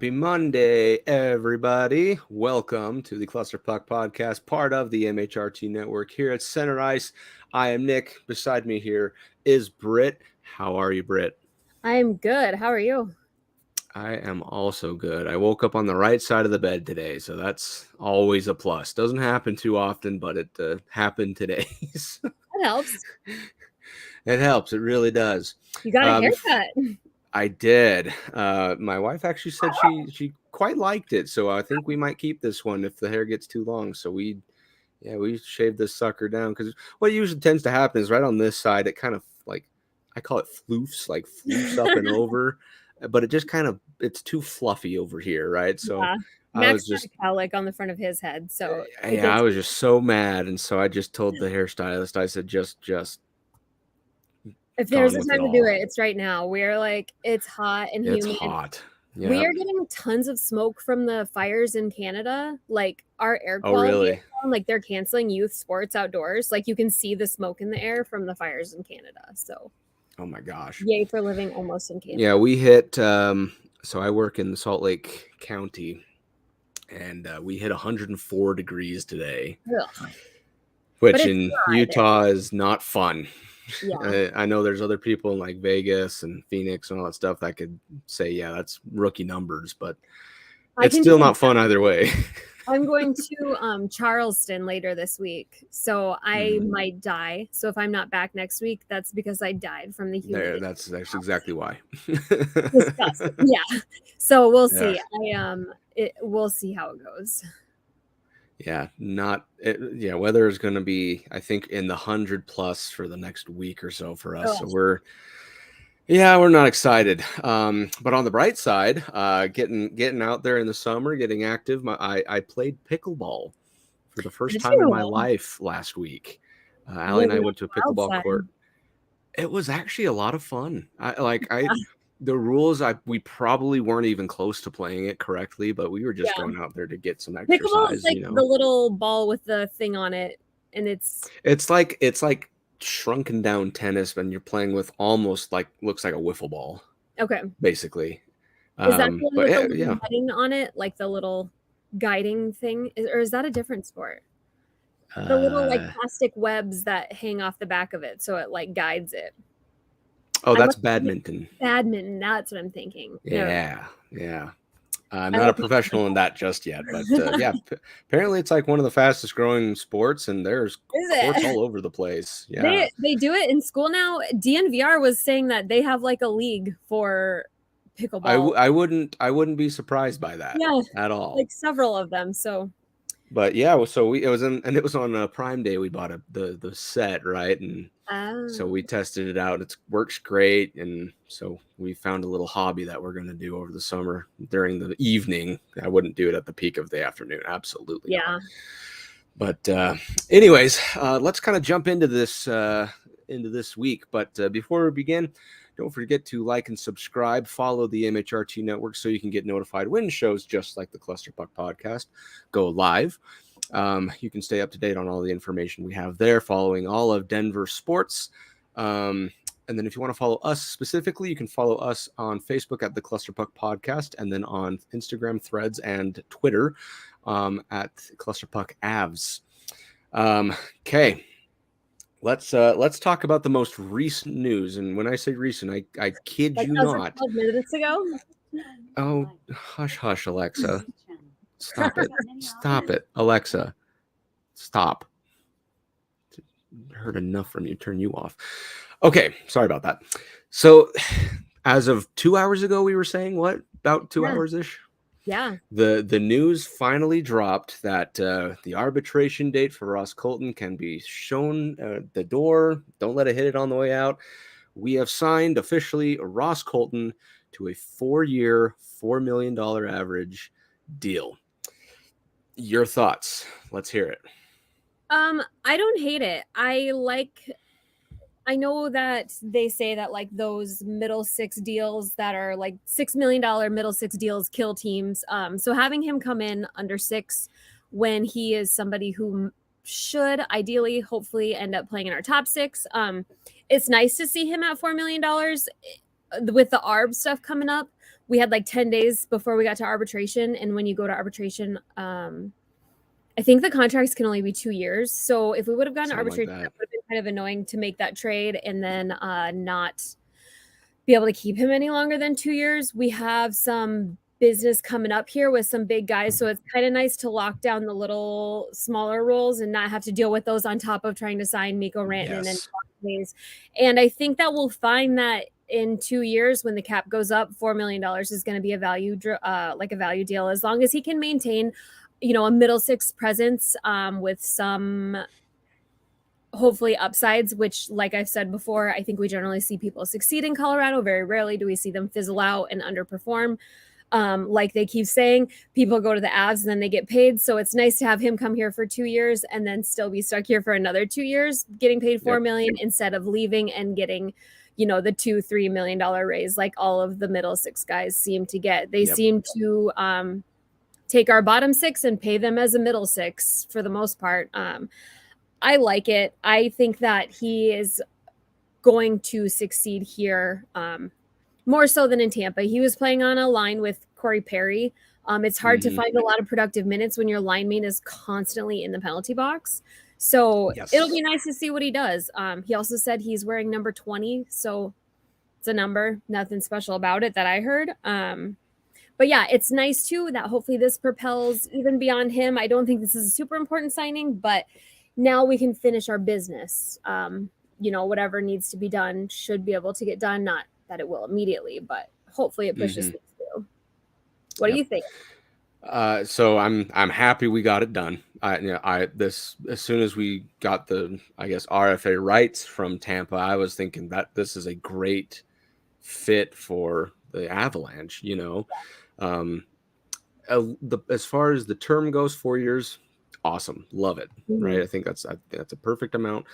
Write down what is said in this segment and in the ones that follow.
Happy Monday, everybody. Welcome to the Clusterpuck Podcast, part of the MHRT Network here at Center Ice. I am Nick. Beside me here is Brit. How are you, Brit? I am good. How are you? I am also good. I woke up on the right side of the bed today, so that's always a plus. Doesn't happen too often, but it happened today. That helps. It helps. It really does. You got a haircut. I did. My wife actually said she quite liked it, so I think we might keep this one if the hair gets too long. So we shaved this sucker down because what usually tends to happen is right on this side, it kind of like I call it floofs up and over, but it just kind of it's too fluffy over here, right? So Yeah. I Max was just cowlick on the front of his head, so I was just so mad, and so I just told the hairstylist, I said just if there's a time to do it, it's right now. We're like, it's hot and humid. It's hot. Yeah. We are getting tons of smoke from the fires in Canada. Like our air quality, really? Like they're canceling youth sports outdoors. Like you can see the smoke in the air from the fires in Canada. So, oh my gosh, yay for living almost in Canada. Yeah, we hit. So I work in Salt Lake County, and we hit 104 degrees today, which in Utah is not fun. Yeah. I know there's other people in like Vegas and Phoenix and all that stuff that could say, yeah, that's rookie numbers, but it's still not fun either way. I'm going to Charleston later this week, so I might die. So if I'm not back next week, that's because I died from the humidity. That's exactly why. Disgusting. Yeah. So we'll see. We'll see how it goes. Yeah, weather is going to be, I think, in the 100+ for the next week or so for us. So we're not excited. But on the bright side, getting out there in the summer, getting active. I played pickleball for the first time in my life last week. Allie and I went to a pickleball court. It was actually a lot of fun. The rules, we probably weren't even close to playing it correctly, but we were just going out there to get some exercise. Pickleball is like the little ball with the thing on it, and it's like shrunken down tennis, and you're playing with almost like looks like a wiffle ball. Okay, basically. Is that the one with the netting on it, like the little guiding thing, or is that a different sport? The little like plastic webs that hang off the back of it, so it like guides it. Oh, that's badminton. Badminton, that's what I'm thinking. Yeah. I'm not a professional in that just yet, but apparently it's like one of the fastest growing sports, and there's courts all over the place. Yeah, they do it in school now. DNVR was saying that they have like a league for pickleball. I wouldn't be surprised by that at all. Like several of them. So, but yeah, so it was on Prime Day. We bought the set, right, and so we tested it out. It works great, and so we found a little hobby that we're going to do over the summer during the evening. I wouldn't do it at the peak of the afternoon, absolutely not. But anyways, let's kind of jump into this week. But before we begin, don't forget to like and subscribe. Follow the MHRT Network so you can get notified when shows just like the Clusterpuck Podcast go live. You can stay up to date on all the information we have there, following all of Denver sports. And then if you want to follow us specifically, you can follow us on Facebook at the Clusterpuck Podcast, and then on Instagram, Threads, and Twitter at Clusterpuck Avs. Okay. Let's talk about the most recent news. And when I say recent, I kid you not. 12 minutes ago? Oh, hush, Alexa. Stop it. Alexa, stop. Heard enough from you. Turn you off. Okay, sorry about that. So as of 2 hours ago, we were saying what? About 2 hours-ish? Yeah. The news finally dropped that the arbitration date for Ross Colton can be shown at the door. Don't let it hit it on the way out. We have signed officially Ross Colton to a 4-year, $4 million average deal. Your thoughts? Let's hear it. I don't hate it. I know that they say that like those middle six deals that are like $6 million middle six deals kill teams. So having him come in under 6 when he is somebody who should ideally, hopefully end up playing in our top 6. It's nice to see him at $4 million. with the ARB stuff coming up, we had like 10 days before we got to arbitration. And when you go to arbitration, I think the contracts can only be 2 years. So if we would have gone to arbitration, that would have been kind of annoying to make that trade and then not be able to keep him any longer than 2 years. We have some business coming up here with some big guys. So it's kind of nice to lock down the little smaller roles and not have to deal with those on top of trying to sign Mikko Rantanen and I think that we'll find that in 2 years when the cap goes up, $4 million is going to be a value deal as long as he can maintain, a middle six presence with some hopefully upsides, which like I've said before, I think we generally see people succeed in Colorado. Very rarely do we see them fizzle out and underperform. Like they keep saying, people go to the Avs and then they get paid. So it's nice to have him come here for 2 years and then still be stuck here for another 2 years, getting paid $4 million instead of leaving and getting, the $2-3 million raise like all of the middle six guys seem to get. They seem to take our bottom six and pay them as a middle six for the most part. I like it. I think that he is going to succeed here. More so than in Tampa. He was playing on a line with Corey Perry. It's hard to find a lot of productive minutes when your line mate is constantly in the penalty box. So it'll be nice to see what he does. He also said he's wearing number 20. So it's a number, nothing special about it that I heard. But yeah, it's nice too that hopefully this propels even beyond him. I don't think this is a super important signing, but now we can finish our business. Whatever needs to be done should be able to get done. Not that it will immediately, but hopefully it pushes things through. What do you think? So I'm happy we got it done. As soon as we got the RFA rights from Tampa, I was thinking that this is a great fit for the Avalanche. As far as the term goes, 4 years, awesome, love it. Right, I think that's a perfect amount.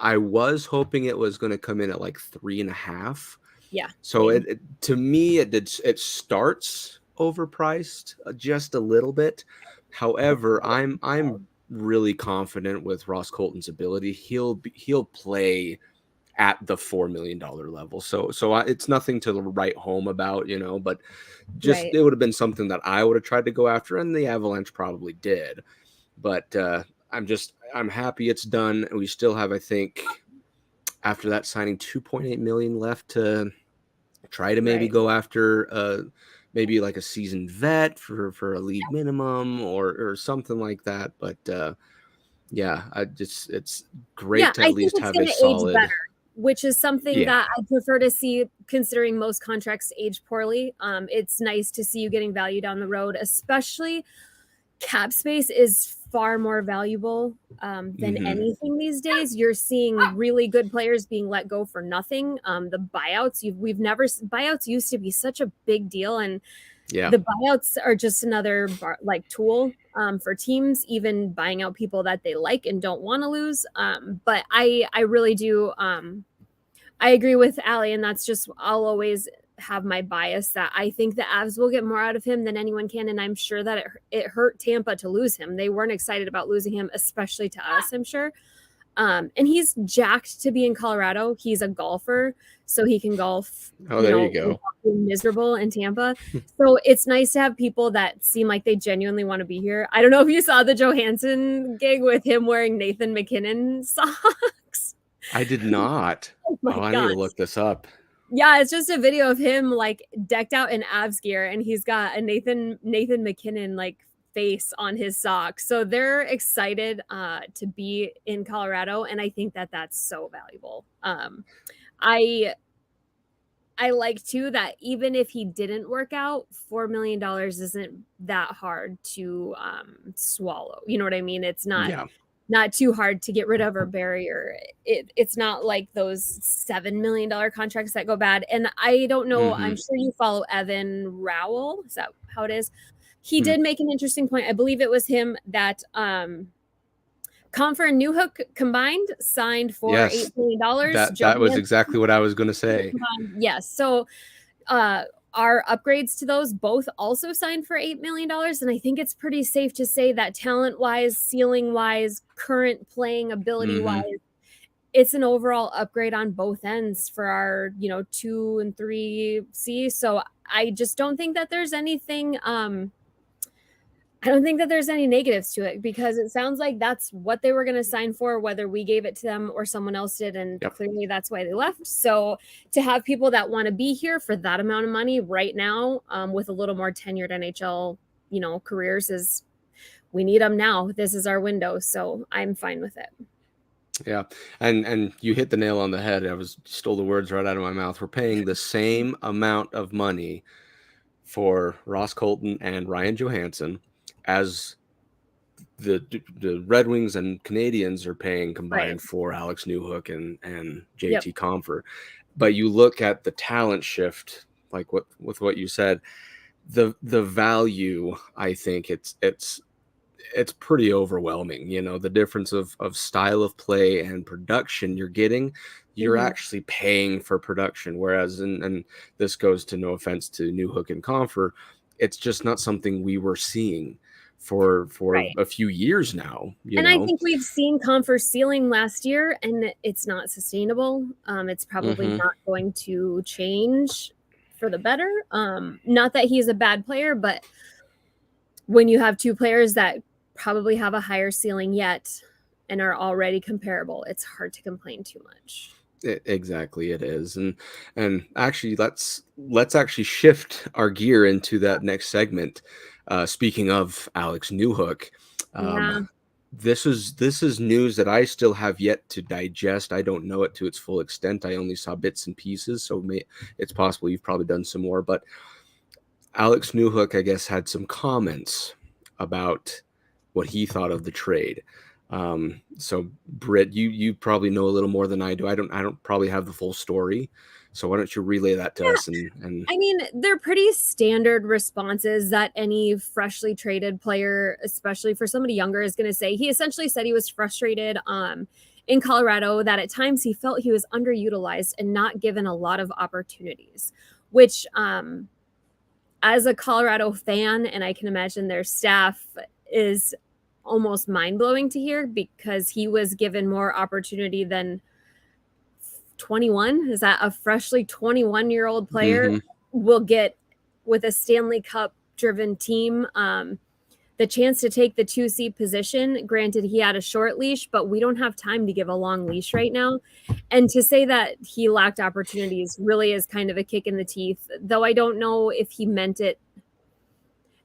I was hoping it was going to come in at like 3.5. Yeah. So to me, it starts overpriced just a little bit. However, I'm really confident with Ross Colton's ability. He'll play at the $4 million level. So it's nothing to write home about, but just it would have been something that I would have tried to go after, and the Avalanche probably did. But I'm happy it's done. We still have, I think, after that signing, $2.8 million left to try to maybe go after maybe like a seasoned vet for a league minimum or something like that. But it's great to at least have a solid. Which is something that I prefer to see, considering most contracts age poorly. It's nice to see you getting value down the road, especially cap space is far more valuable than anything these days. You're seeing really good players being let go for nothing. The buyouts, buyouts used to be such a big deal, and the buyouts are just another tool for teams, even buying out people that they like and don't want to lose. But I really do. I agree with Allie, and that's just, I'll always have my bias that I think the Avs will get more out of him than anyone can. And I'm sure that it hurt Tampa to lose him. They weren't excited about losing him, especially to us, I'm sure. And he's jacked to be in Colorado. He's a golfer, so he can golf. There you go. Miserable in Tampa. So it's nice to have people that seem like they genuinely want to be here. I don't know if you saw the Johansson gig with him wearing Nathan McKinnon socks. I did not. I need to look this up. Yeah, it's just a video of him decked out in Avs gear, and he's got a Nathan McKinnon face on his socks. So they're excited to be in Colorado, and I think that that's so valuable. I like too that even if he didn't work out, $4 million isn't that hard to swallow. You know what I mean? It's not too hard to get rid of or bury, or it's not like those $7 million contracts that go bad. And I don't know, I'm sure you follow Evan Rowell. Is that how it is? He did make an interesting point. I believe it was him that Comfer and Newhook combined signed for $8 million. That was exactly what I was going to say. Yes. So our upgrades to those both also signed for $8 million. And I think it's pretty safe to say that talent-wise, ceiling-wise, current playing ability-wise, it's an overall upgrade on both ends for our, 2 and 3C. So I just don't think that there's anything, I don't think that there's any negatives to it, because it sounds like that's what they were going to sign for, whether we gave it to them or someone else did. And clearly that's why they left. So to have people that want to be here for that amount of money right now, with a little more tenured NHL, careers, we need them now. This is our window. So I'm fine with it. Yeah. And you hit the nail on the head. Stole the words right out of my mouth. We're paying the same amount of money for Ross Colton and Ryan Johansson as the Red Wings and Canadians are paying combined for Alex Newhook and JT Compher. But you look at the talent shift, like with what you said, the value, I think it's pretty overwhelming. The difference of style of play and production you're actually paying for production. Whereas, and this goes to, no offense to Newhook and Compher, it's just not something we were seeing for a few years now. I think we've seen Compher's ceiling last year, and it's not sustainable. It's probably not going to change for the better. Not that he's a bad player, but when you have two players that probably have a higher ceiling yet and are already comparable, it's hard to complain too much. Exactly, it is. And actually, let's actually shift our gear into that next segment. Speaking of Alex Newhook, this is news that I still have yet to digest. I don't know it to its full extent. I only saw bits and pieces, so it's possible you've probably done some more. But Alex Newhook, I guess, had some comments about what he thought of the trade. So Brit, you probably know a little more than I do. I don't probably have the full story. So why don't you relay that to us? And I mean, they're pretty standard responses that any freshly traded player, especially for somebody younger, is going to say. He essentially said he was frustrated in Colorado, that at times he felt he was underutilized and not given a lot of opportunities, which as a Colorado fan, and I can imagine their staff, is almost mind-blowing to hear, because he was given more opportunity than 21. Is that a freshly 21-year-old player will get with a Stanley Cup driven team the chance to take the 2C position? Granted, he had a short leash, but we don't have time to give a long leash right now. And to say that he lacked opportunities really is kind of a kick in the teeth, though I don't know if he meant it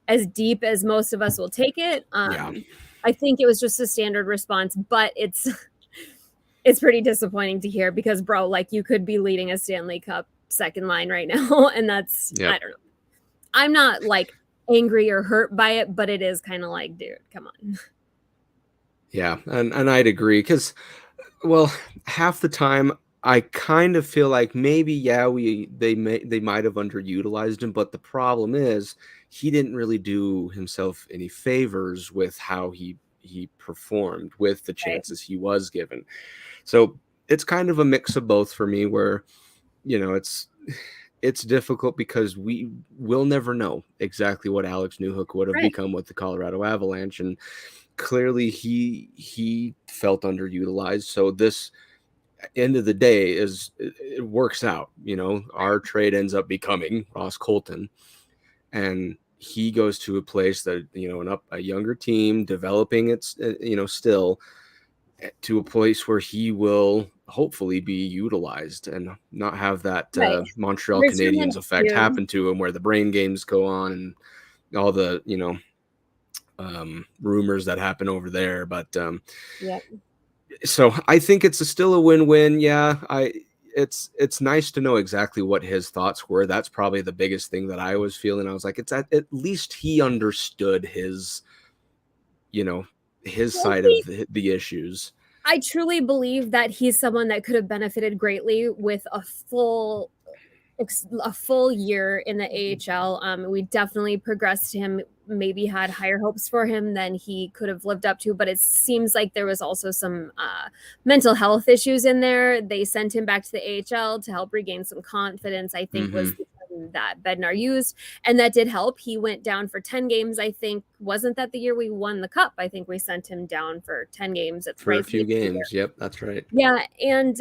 as deep as most of us will take it. I think it was just a standard response, but it's pretty disappointing to hear, because bro, like, you could be leading a Stanley Cup second line right now. And that's, I don't know. I'm not like angry or hurt by it, but it is kind of like, dude, come on. Yeah. And I'd agree, because, well, half the time I kind of feel like maybe, they might have underutilized him, but the problem is he didn't really do himself any favors with how he performed with the chances he was given. So it's kind of a mix of both for me, where, it's difficult, because we will never know exactly what Alex Newhook would have become with the Colorado Avalanche. And clearly he felt underutilized. So this, end of the day, it works out. Our trade ends up becoming Ross Colton, and he goes to a place that, a younger team developing it, still to a place where he will hopefully be utilized and not have that Montreal Canadiens effect happen to him, where the brain games go on and all the, rumors that happen over there. But so I think it's still a win-win. It's nice to know exactly what his thoughts were. That's probably the biggest thing that I was feeling. I was like, at least he understood his side of the issues. I truly believe that he's someone that could have benefited greatly with a full year in the AHL. We definitely progressed him, maybe had higher hopes for him than he could have lived up to, but it seems like there was also some mental health issues in there. They sent him back to the AHL to help regain some confidence, I think was the that Bednar used, and that did help. He went down for 10 games, I think. Wasn't that the year we won the cup? I think we sent him down for 10 games for a few games. Yep, that's right. Yeah, and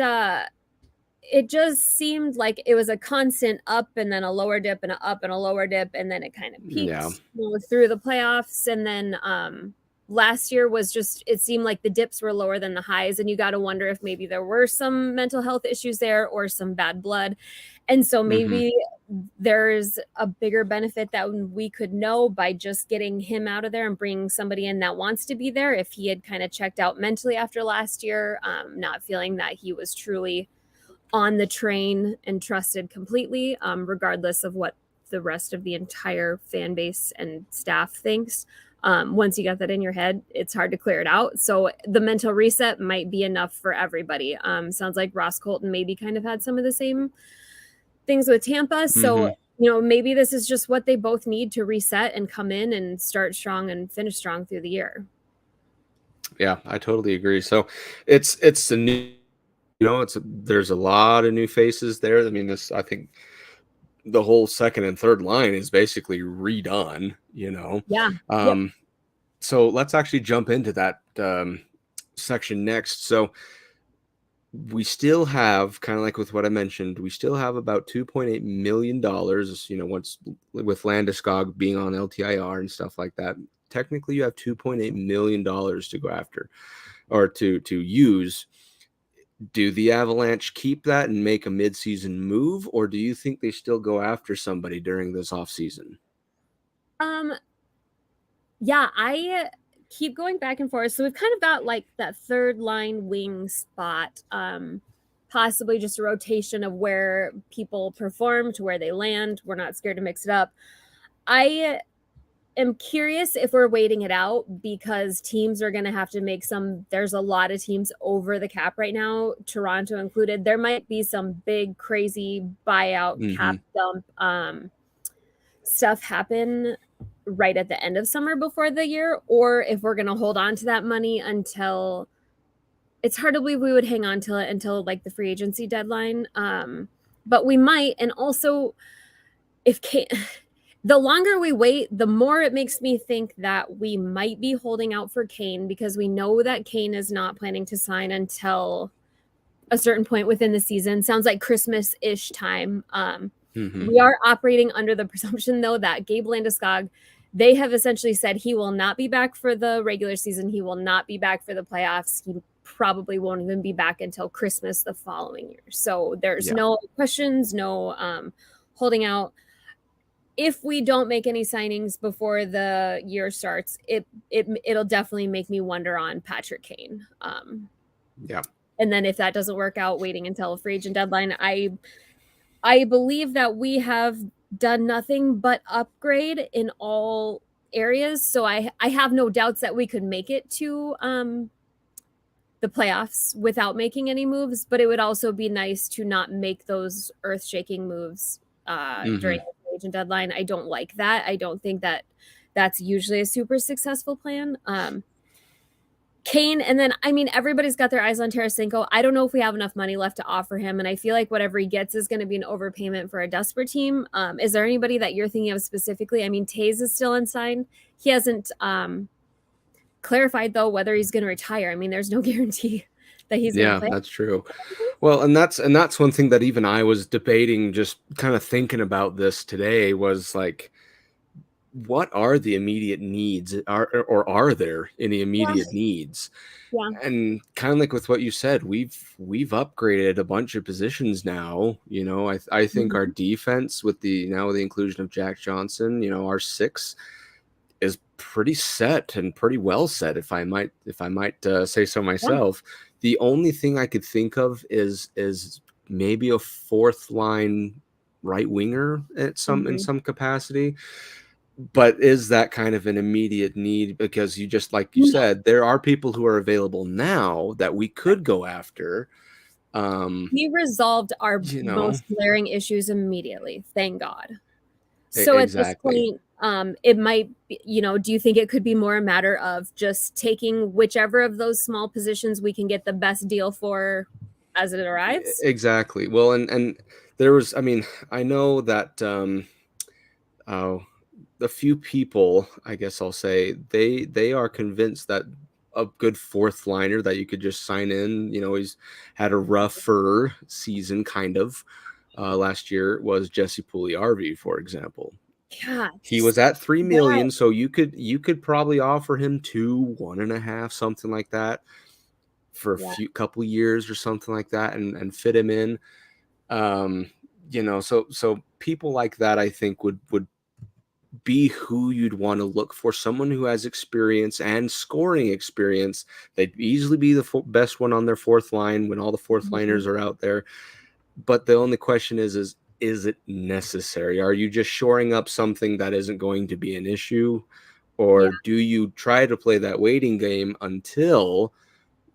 it just seemed like it was a constant up and then a lower dip and an up and a lower dip, and then it kind of peaked through the playoffs. And then last year was just, it seemed like the dips were lower than the highs, and you got to wonder if maybe there were some mental health issues there or some bad blood. And so maybe there's a bigger benefit that we could know by just getting him out of there and bringing somebody in that wants to be there. If he had kind of checked out mentally after last year, not feeling that he was truly on the train and trusted completely, regardless of what the rest of the entire fan base and staff thinks. Once you get that in your head, it's hard to clear it out. So the mental reset might be enough for everybody. Sounds like Ross Colton maybe kind of had some of the same things with Tampa. So, maybe this is just what they both need to reset and come in and start strong and finish strong through the year. Yeah, I totally agree. So it's a new, there's a lot of new faces there. I mean, I think the whole second and third line is basically redone, Yeah. So let's actually jump into that section next. So we still have, kind of like with what I mentioned, we still have about $2.8 million, once with Landeskog being on LTIR and stuff like that. Technically, you have $2.8 million to go after or to use. Do the Avalanche keep that and make a midseason move, or do you think they still go after somebody during this offseason? Yeah, I keep going back and forth. So we've kind of got like that third line wing spot, possibly just a rotation of where people perform to where they land. We're not scared to mix it up. I am curious if we're waiting it out because teams are going to have to make there's a lot of teams over the cap right now, Toronto included. There might be some big, crazy buyout cap dump stuff happen right at the end of summer before the year, or if we're going to hold on to that money until, it's hard to believe we would hang on to it until like the free agency deadline. But we might. And also the longer we wait, the more it makes me think that we might be holding out for Kane, because we know that Kane is not planning to sign until a certain point within the season. Sounds like Christmas-ish time. We are operating under the presumption, though, that Gabe Landeskog, they have essentially said he will not be back for the regular season. He will not be back for the playoffs. He probably won't even be back until Christmas the following year. So there's no questions, no holding out. If we don't make any signings before the year starts, it'll definitely make me wonder on Patrick Kane. And then if that doesn't work out, waiting until a free agent deadline, I believe that we have done nothing but upgrade in all areas. So I have no doubts that we could make it to the playoffs without making any moves, but it would also be nice to not make those earth-shaking moves during the agent deadline. I don't like that. I don't think that that's usually a super successful plan. Kane, and then, I mean, everybody's got their eyes on Tarasenko. I don't know if we have enough money left to offer him, and I feel like whatever he gets is going to be an overpayment for a desperate team. Is there anybody that you're thinking of specifically? I mean, Taze is still unsigned. He hasn't clarified, though, whether he's going to retire. I mean, there's no guarantee that he's going to play. Yeah, that's true. Well, and that's one thing that even I was debating, just kind of thinking about this today, was like, what are the immediate needs, or are there any immediate needs? And kind of like with what you said, we've upgraded a bunch of positions now. I think our defense with the inclusion of Jack Johnson, our six is pretty set and pretty well set, if I might say so myself. The only thing I could think of is maybe a fourth line right winger at in some capacity. But is that kind of an immediate need? Because you just, like you said, there are people who are available now that we could go after. We resolved our most glaring issues immediately. Thank God. So at this point, it might be, do you think it could be more a matter of just taking whichever of those small positions we can get the best deal for as it arrives. Exactly. Well, and there was, I mean, I know that a few people, I guess I'll say, they are convinced that a good fourth liner that you could just sign in, he's had a rougher season kind of last year, was Jesse Puljujarvi, for example. Yeah, He was at 3 million, so you could probably offer him 2, 1.5, something like that for a couple years or something like that, and fit him in. So people like that, I think, would be who you'd want to look for. Someone who has experience and scoring experience. They'd easily be the best one on their fourth line when all the fourth liners are out there. But the only question is it necessary? Are you just shoring up something that isn't going to be an issue? Or do you try to play that waiting game until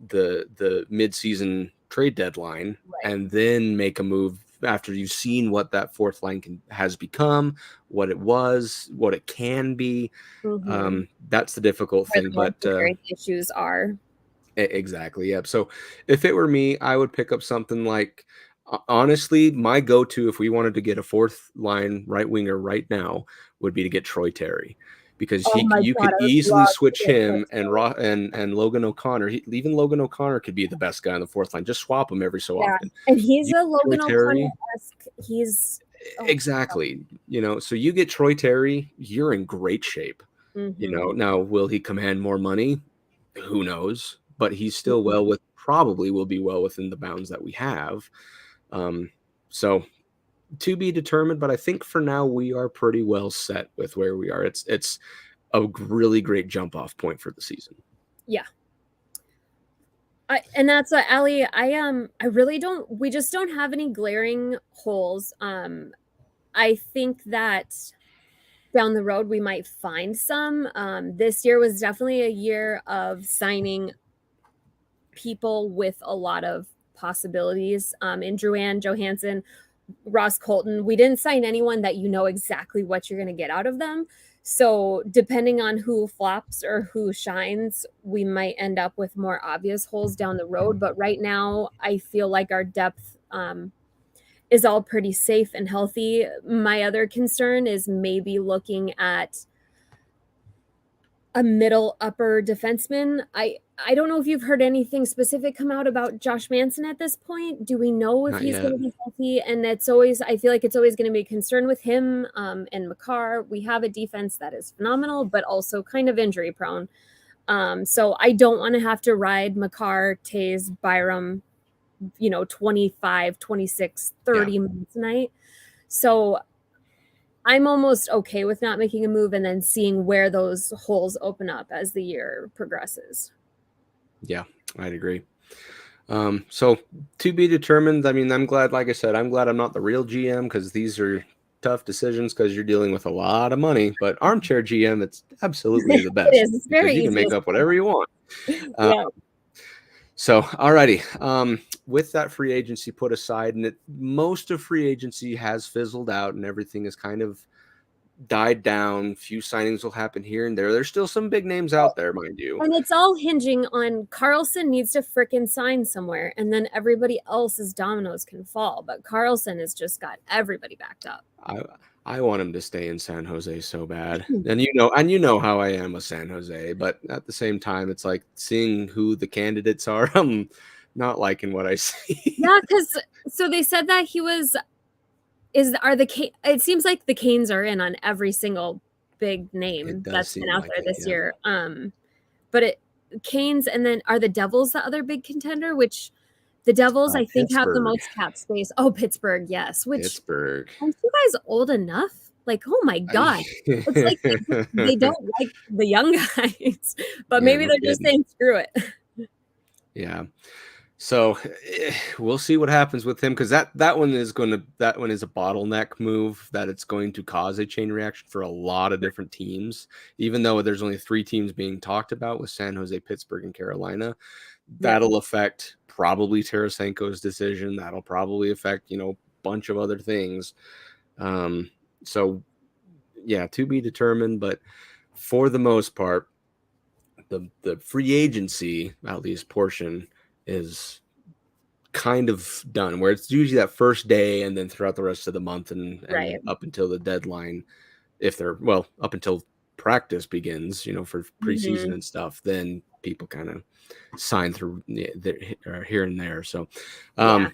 the mid-season trade deadline and then make a move after you've seen what that fourth line has become, what it was, what it can be? That's the difficult thing. But the issues are. Exactly. Yep. So if it were me, I would pick up something like, honestly, my go-to if we wanted to get a fourth line right winger right now would be to get Troy Terry, because you could easily switch him and Logan O'Connor. Even Logan O'Connor could be the best guy on the fourth line. Just swap him every so often. And he's a Logan O'Connor-esque. He's exactly. So you get Troy Terry, you're in great shape. Now will he command more money? Who knows? But he's still probably will be well within the bounds that we have. So to be determined, but I think for now we are pretty well set with where we are. It's a really great jump off point for the season. Yeah. And that's what, Allie, I really we just don't have any glaring holes. I think that down the road we might find some. This year was definitely a year of signing people with a lot of possibilities. In Drouin, Johansson, Ross Colton, we didn't sign anyone that exactly what you're going to get out of them. So depending on who flops or who shines, we might end up with more obvious holes down the road. But right now, I feel like our depth is all pretty safe and healthy. My other concern is maybe looking at a middle upper defenseman. I don't know if you've heard anything specific come out about Josh Manson at this point. Do we know if he's going to be healthy? And I feel like it's always going to be a concern with him and Makar. We have a defense that is phenomenal, but also kind of injury prone. So I don't want to have to ride Makar, Taze, Byram, 25, 26, 30 minutes a night. So I'm almost okay with not making a move and then seeing where those holes open up as the year progresses. Yeah, I'd agree. So to be determined. I mean, I'm glad, like I said, I'm not the real GM, because these are tough decisions because you're dealing with a lot of money. But armchair GM, it's absolutely the best. It is. It's very easy. You can make up whatever you want. So, alrighty. With that free agency put aside, and most of free agency has fizzled out and everything is kind of died down. Few signings will happen here and there. There's still some big names out there, mind you. And it's all hinging on Karlsson needs to frickin' sign somewhere, and then everybody else's dominoes can fall. But Karlsson has just got everybody backed up. I want him to stay in San Jose so bad. And you know how I am with San Jose, but at the same time, it's like seeing who the candidates are. I'm not liking what I see. Yeah, because so they said that it seems like the Canes are in on every single big name that's been out there this year. But Canes, and then are the Devils the other big contender? Which the Devils, I think, have the most cap space. Oh, Pittsburgh, yes. Pittsburgh. Aren't you guys old enough? Like, oh my God. It's like they don't like the young guys, but maybe they're just saying screw it. Yeah. So we'll see what happens with him, because that one is a bottleneck move that it's going to cause a chain reaction for a lot of different teams. Even though there's only 3 teams being talked about with San Jose, Pittsburgh, and Carolina, that'll affect probably Tarasenko's decision. That'll probably affect a bunch of other things. So yeah, to be determined. But for the most part, the free agency, at least portion, is kind of done, where it's usually that first day and then throughout the rest of the month and up until the deadline, up until practice begins, for preseason and stuff, then people kind of sign through here and there. So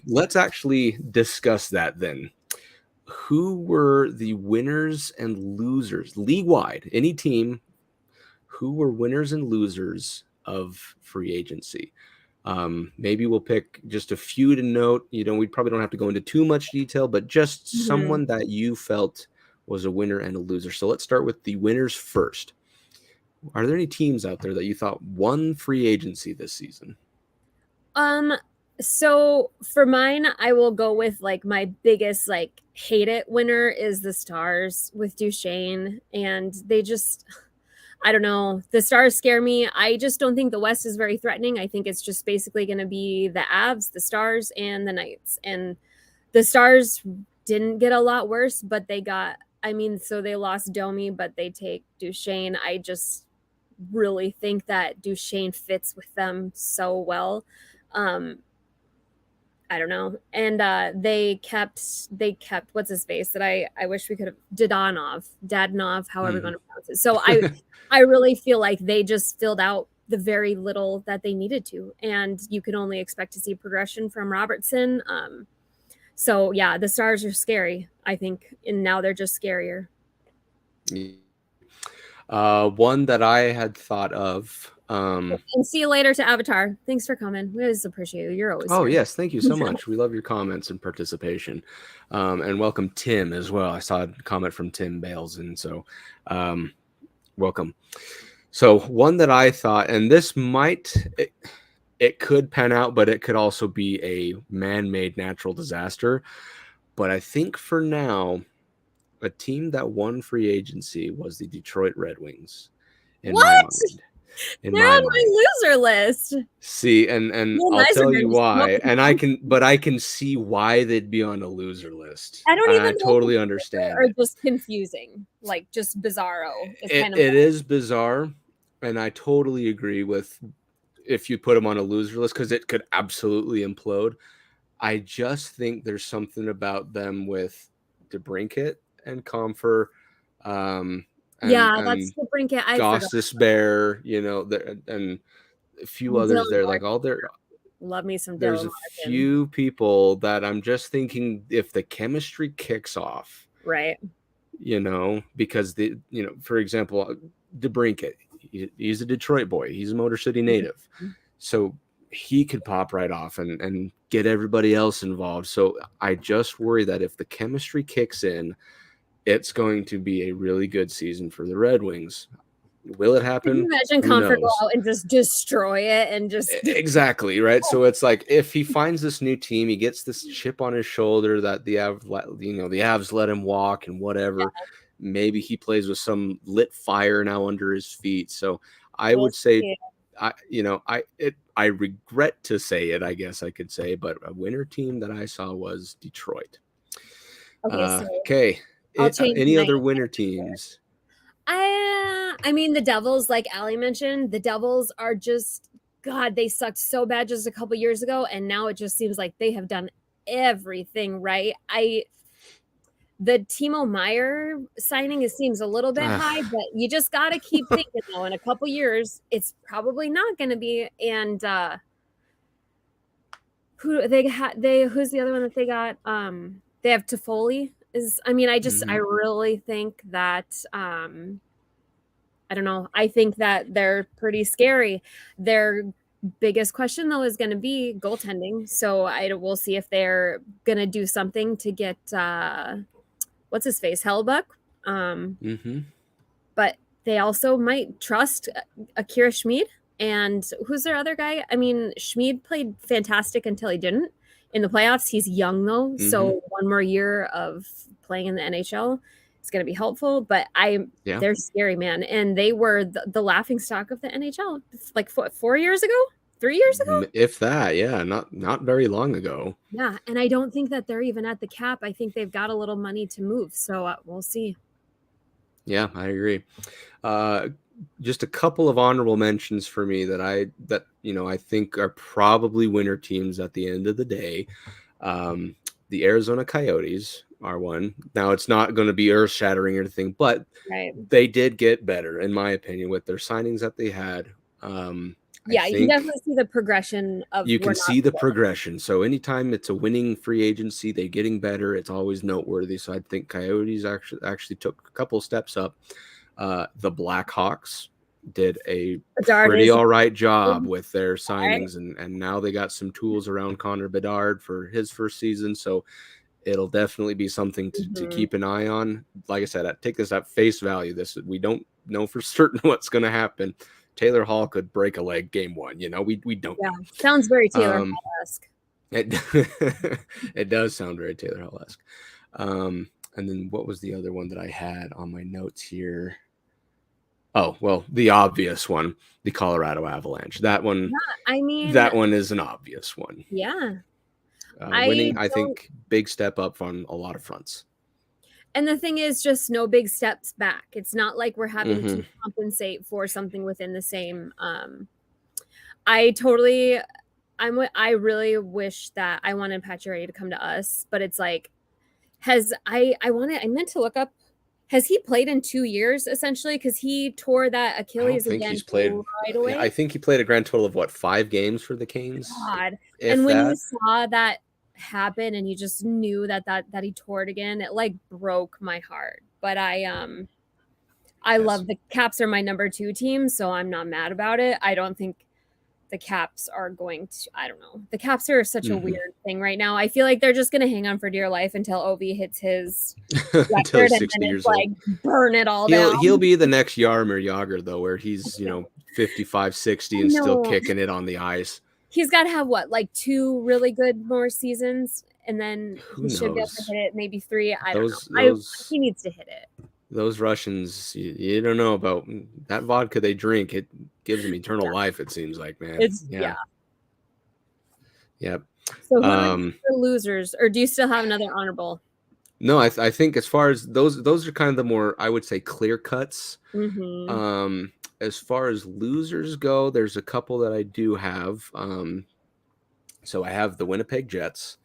let's actually discuss that then. Who were the winners and losers league-wide? Any team, who were winners and losers of free agency? Maybe we'll pick just a few to note. We probably don't have to go into too much detail, but just someone that you felt was a winner and a loser. So let's start with the winners first. Are there any teams out there that you thought won free agency this season? So for mine, I will go with like my biggest hate it winner is the Stars with Duchesne, and they just, I don't know, the Stars scare me. I just don't think the West is very threatening. I think it's just basically going to be the Avs, the Stars, and the Knights. And the Stars didn't get a lot worse, but they lost Domi, but they take Duchesne. I just really think that Duchesne fits with them so well. I don't know. And they kept what's his face that I wish we could have Dadonov, however you want to pronounce it. So I really feel like they just filled out the very little that they needed to, and you can only expect to see progression from Robertson. So yeah, the Stars are scary, I think, and now they're just scarier. One that I had thought of. And see you later to Avatar. Thanks for coming. We always appreciate you. You're always here. Yes, thank you so much. We love your comments and participation. And welcome Tim as well. I saw a comment from Tim Bales, and so welcome. So one that I thought, and this it could pan out, but it could also be a man-made natural disaster. But I think for now, a team that won free agency was the Detroit Red Wings. In my mind. They're on my loser list. See, and I'll tell you why. And I can see why they'd be on a loser list. I totally understand. Or just confusing, like just bizarro. It is bizarre, and I totally agree with if you put them on a loser list, because it could absolutely implode. I just think there's something about them with DeBrincat and Comfer. That's the Brinket. Gostis Bear, and a few others there. Love me some. There's a few people that I'm just thinking if the chemistry kicks off, right? Because for example, DeBrincat, he's a Detroit boy. He's a Motor City native, so he could pop right off and get everybody else involved. So I just worry that if the chemistry kicks in, it's going to be a really good season for the Red Wings. Will it happen? Can you imagine Comfort go out and just destroy it and just exactly right. So it's like if he finds this new team, he gets this chip on his shoulder that the Avs let him walk and whatever. Yeah. Maybe he plays with some lit fire now under his feet. So I would say, I regret to say it, I guess I could say, but a winner team that I saw was Detroit. Okay. Any other winner teams? I mean, the Devils, like Allie mentioned, the Devils are just, God, they sucked so bad just a couple years ago, and now it just seems like they have done everything right. The Timo Meier signing seems a little bit high, but you just got to keep thinking, though, in a couple years, it's probably not going to be. And who's the other one that they got? They have Toffoli. I really think that, I don't know. I think that they're pretty scary. Their biggest question, though, is going to be goaltending. So we'll see if they're going to do something to get, what's his face? Hellbuck. But they also might trust Akira Schmid. And who's their other guy? I mean, Schmid played fantastic until he didn't. In the playoffs, he's young, though. So one more year of playing in the NHL is going to be helpful. But they're scary, man. And they were the laughing stock of the NHL like 4 years ago? 3 years ago? If that, yeah. Not very long ago. Yeah, and I don't think that they're even at the cap. I think they've got a little money to move. So we'll see. Yeah, I agree. just a couple of honorable mentions for me that I think are probably winner teams at the end of the day. The Arizona Coyotes are one. Now, it's not going to be earth-shattering or anything, but they did get better, in my opinion, with their signings that they had. Yeah, you can definitely see the progression of. You can see the progression. So anytime it's a winning free agency, they're getting better. It's always noteworthy. So I think Coyotes actually took a couple steps up. The Blackhawks did a pretty all right job with their signings, and now they got some tools around Connor Bedard for his first season. So it'll definitely be something to keep an eye on. Like I said, I take this at face value. We don't know for certain what's going to happen. Taylor Hall could break a leg game one. We don't know. Sounds very Taylor Hall-esque. It does sound very Taylor Hall-esque. And then what was the other one that I had on my notes here? Oh, well, the obvious one, the Colorado Avalanche. That one, that one is an obvious one. Yeah. Winning, I think, big step up on a lot of fronts. And the thing is, just no big steps back. It's not like we're having to compensate for something within the same. I really wish that I wanted Pacioretty to come to us, but it's like, I meant to look up, has he played in 2 years essentially? Because he tore that Achilles again right away. I think he played a grand total of 5 games for the Canes. God, and when you saw that happen and you just knew that he tore it again, it like broke my heart. But I love the Caps are my number 2 team, so I'm not mad about it. I don't think the Caps are going to, I don't know. The Caps are such a weird thing right now. I feel like they're just going to hang on for dear life until Ovi hits his until he's 60 years old. Like burn it all down. He'll be the next Jaromir Jagr though, where he's 55, 60 and still kicking it on the ice. He's got to have 2 really good more seasons, and then he should be able to hit it. Maybe 3. I don't know. He needs to hit it. Those Russians, you don't know about that vodka they drink. It gives them eternal life. It seems like, man. Yep. So who are the losers, or do you still have another honorable? No, I think as far as those are kind of the more, I would say, clear cuts. As far as losers go, there's a couple that I do have. So I have the Winnipeg Jets.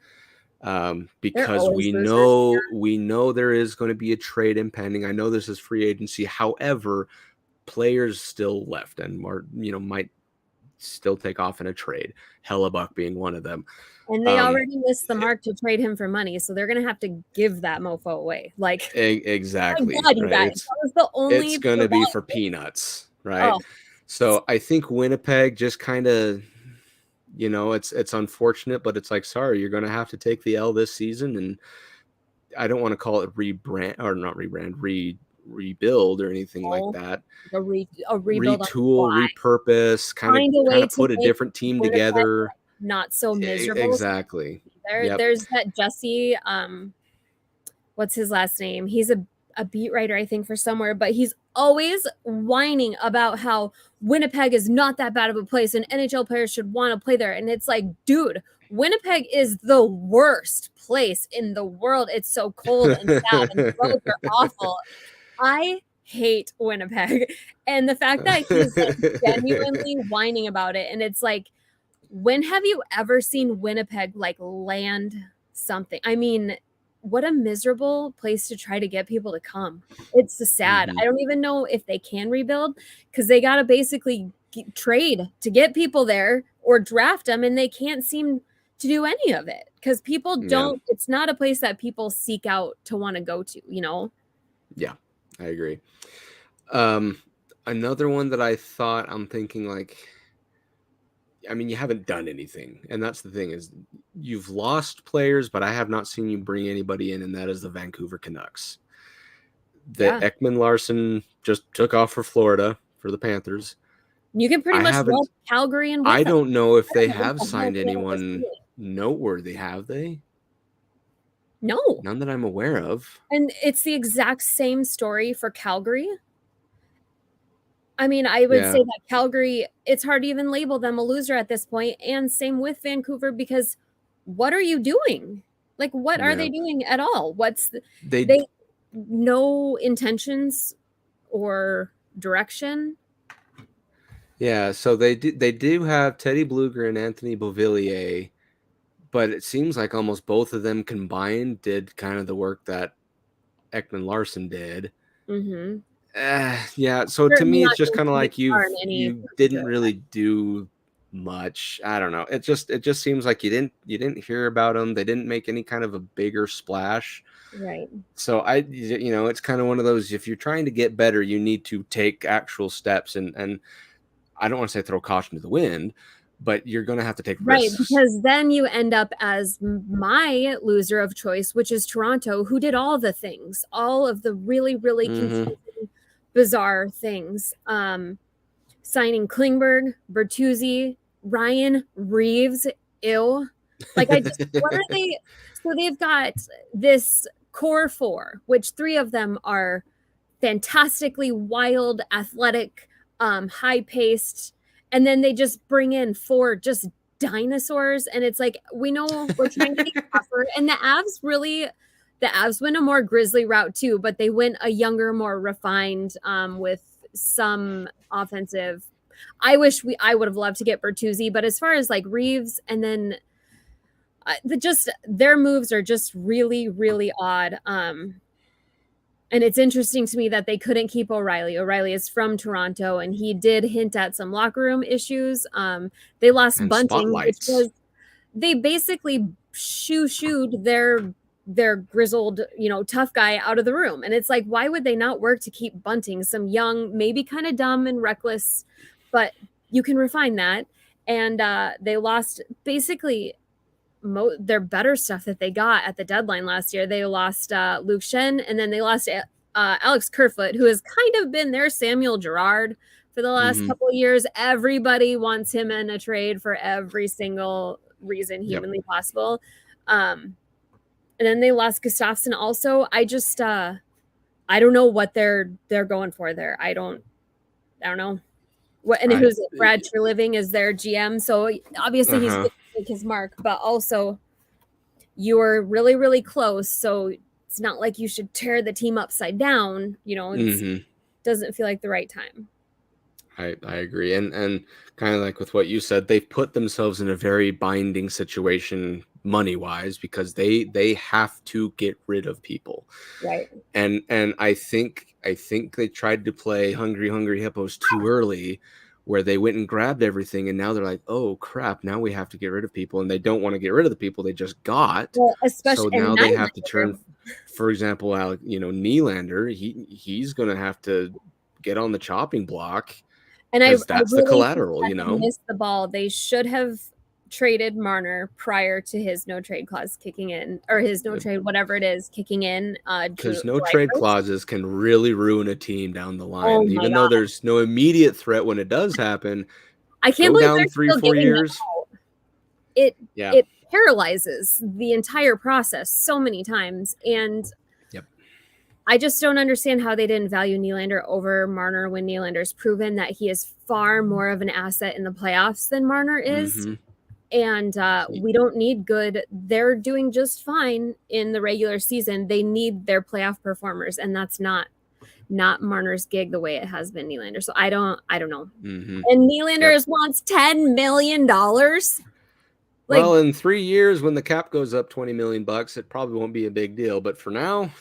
Because we know there is going to be a trade impending. I know this is free agency. However, players still left and might still take off in a trade. Hellebuck being one of them. And they already missed the mark to trade him for money, so they're going to have to give that mofo away. Exactly. God, you guys. That was the only. It's going to be for peanuts, right? So I think Winnipeg just kind of. It's unfortunate, but it's like, sorry, you're going to have to take the L this season. And I don't want to call it rebuild or anything like that. A rebuild, retool, repurpose, kind of put a different team together. Not so miserable. Exactly. There's that Jesse, what's his last name? He's a beat writer, I think, for somewhere, but he's always whining about how Winnipeg is not that bad of a place and NHL players should want to play there. And it's like, dude, Winnipeg is the worst place in the world. It's so cold and sad and the roads are awful. I hate Winnipeg. And the fact that he's genuinely whining about it. And it's like, when have you ever seen Winnipeg land something? I mean, what a miserable place to try to get people to come. It's sad. I don't even know if they can rebuild because they got to basically trade to get people there or draft them, and they can't seem to do any of it because people don't. It's not a place that people seek out to want to go to, Yeah, I agree. Another one that I'm thinking you haven't done anything. And that's the thing is you've lost players, but I have not seen you bring anybody in, and that is the Vancouver Canucks. Ekman Larson just took off for Florida for the Panthers. You can pretty much love Calgary and I don't know if they have signed anyone noteworthy, have they? No. None that I'm aware of. And it's the exact same story for Calgary. I mean, I would say that Calgary, it's hard to even label them a loser at this point. And same with Vancouver, because what are you doing? What are they doing at all? They no intentions or direction. Yeah, so they do have Teddy Bluger and Anthony Beauvillier, but it seems like almost both of them combined did kind of the work that Ekman Larson did. Mm-hmm. Yeah, so to Certainly me, it's not just going kind of to make like far in any you didn't particular really do much. I don't know. It just seems like you didn't hear about them. They didn't make any kind of a bigger splash. right. So it's kind of one of those. If you're trying to get better, you need to take actual steps, and I don't want to say throw caution to the wind, but you're going to have to take Right, risks. because then you end up as my loser of choice, which is Toronto, who did all the things, all of the really, really confusing, bizarre things. Signing Klingberg, Bertuzzi, Ryan Reeves, ew. Like what are they? So they've got this core four, which three of them are fantastically wild, athletic, high-paced, and then they just bring in four just dinosaurs, and it's like, we know we're trying to be tougher. And the Avs went a more grisly route too, but they went a younger, more refined, with some offensive. I would have loved to get Bertuzzi, but as far as like Reeves, and then their moves are just really, really odd. And it's interesting to me that they couldn't keep O'Reilly. O'Reilly is from Toronto, and he did hint at some locker room issues. They lost And Bunting, which spotlights. was, they basically shooed their grizzled, tough guy out of the room. And it's like, why would they not work to keep Bunting, some young, maybe kind of dumb and reckless, but you can refine that. And they lost basically their better stuff that they got at the deadline last year. They lost Luke Shen, and then they lost Alex Kerfoot, who has kind of been their Samuel Girard for the last couple of years. Everybody wants him in a trade for every single reason humanly possible. And then they lost Gustafsson also. I just I don't know what they're going for there. I don't know. Who's it? Brad Treliving is their GM, so obviously he's going to make his mark, but also you're really, really close, so it's not like you should tear the team upside down. It doesn't feel like the right time. I agree, and kind of like with what you said, they've put themselves in a very binding situation money wise, because they have to get rid of people, right? And I think they tried to play hungry hippos too early, where they went and grabbed everything, and now they're like, oh crap, now we have to get rid of people, and they don't want to get rid of the people they just got. Well, especially, so now they have to turn, for example, Nylander, he's going to have to get on the chopping block. And that's really the collateral, missed the ball. They should have traded Marner prior to his no trade clause kicking in, or his no trade, whatever it is, kicking in. Because no trade clauses can really ruin a team down the line. Even though there's no immediate threat when it does happen, I can't believe down 3-4 years. It paralyzes the entire process so many times, and I just don't understand how they didn't value Nylander over Marner when Nylander's proven that he is far more of an asset in the playoffs than Marner is. And we don't need good. They're doing just fine in the regular season. They need their playoff performers, and that's not Marner's gig the way it has been Nylander. So I don't know. And Nylander wants $10 million. Well, in 3 years, when the cap goes up $20 million, it probably won't be a big deal. But for now,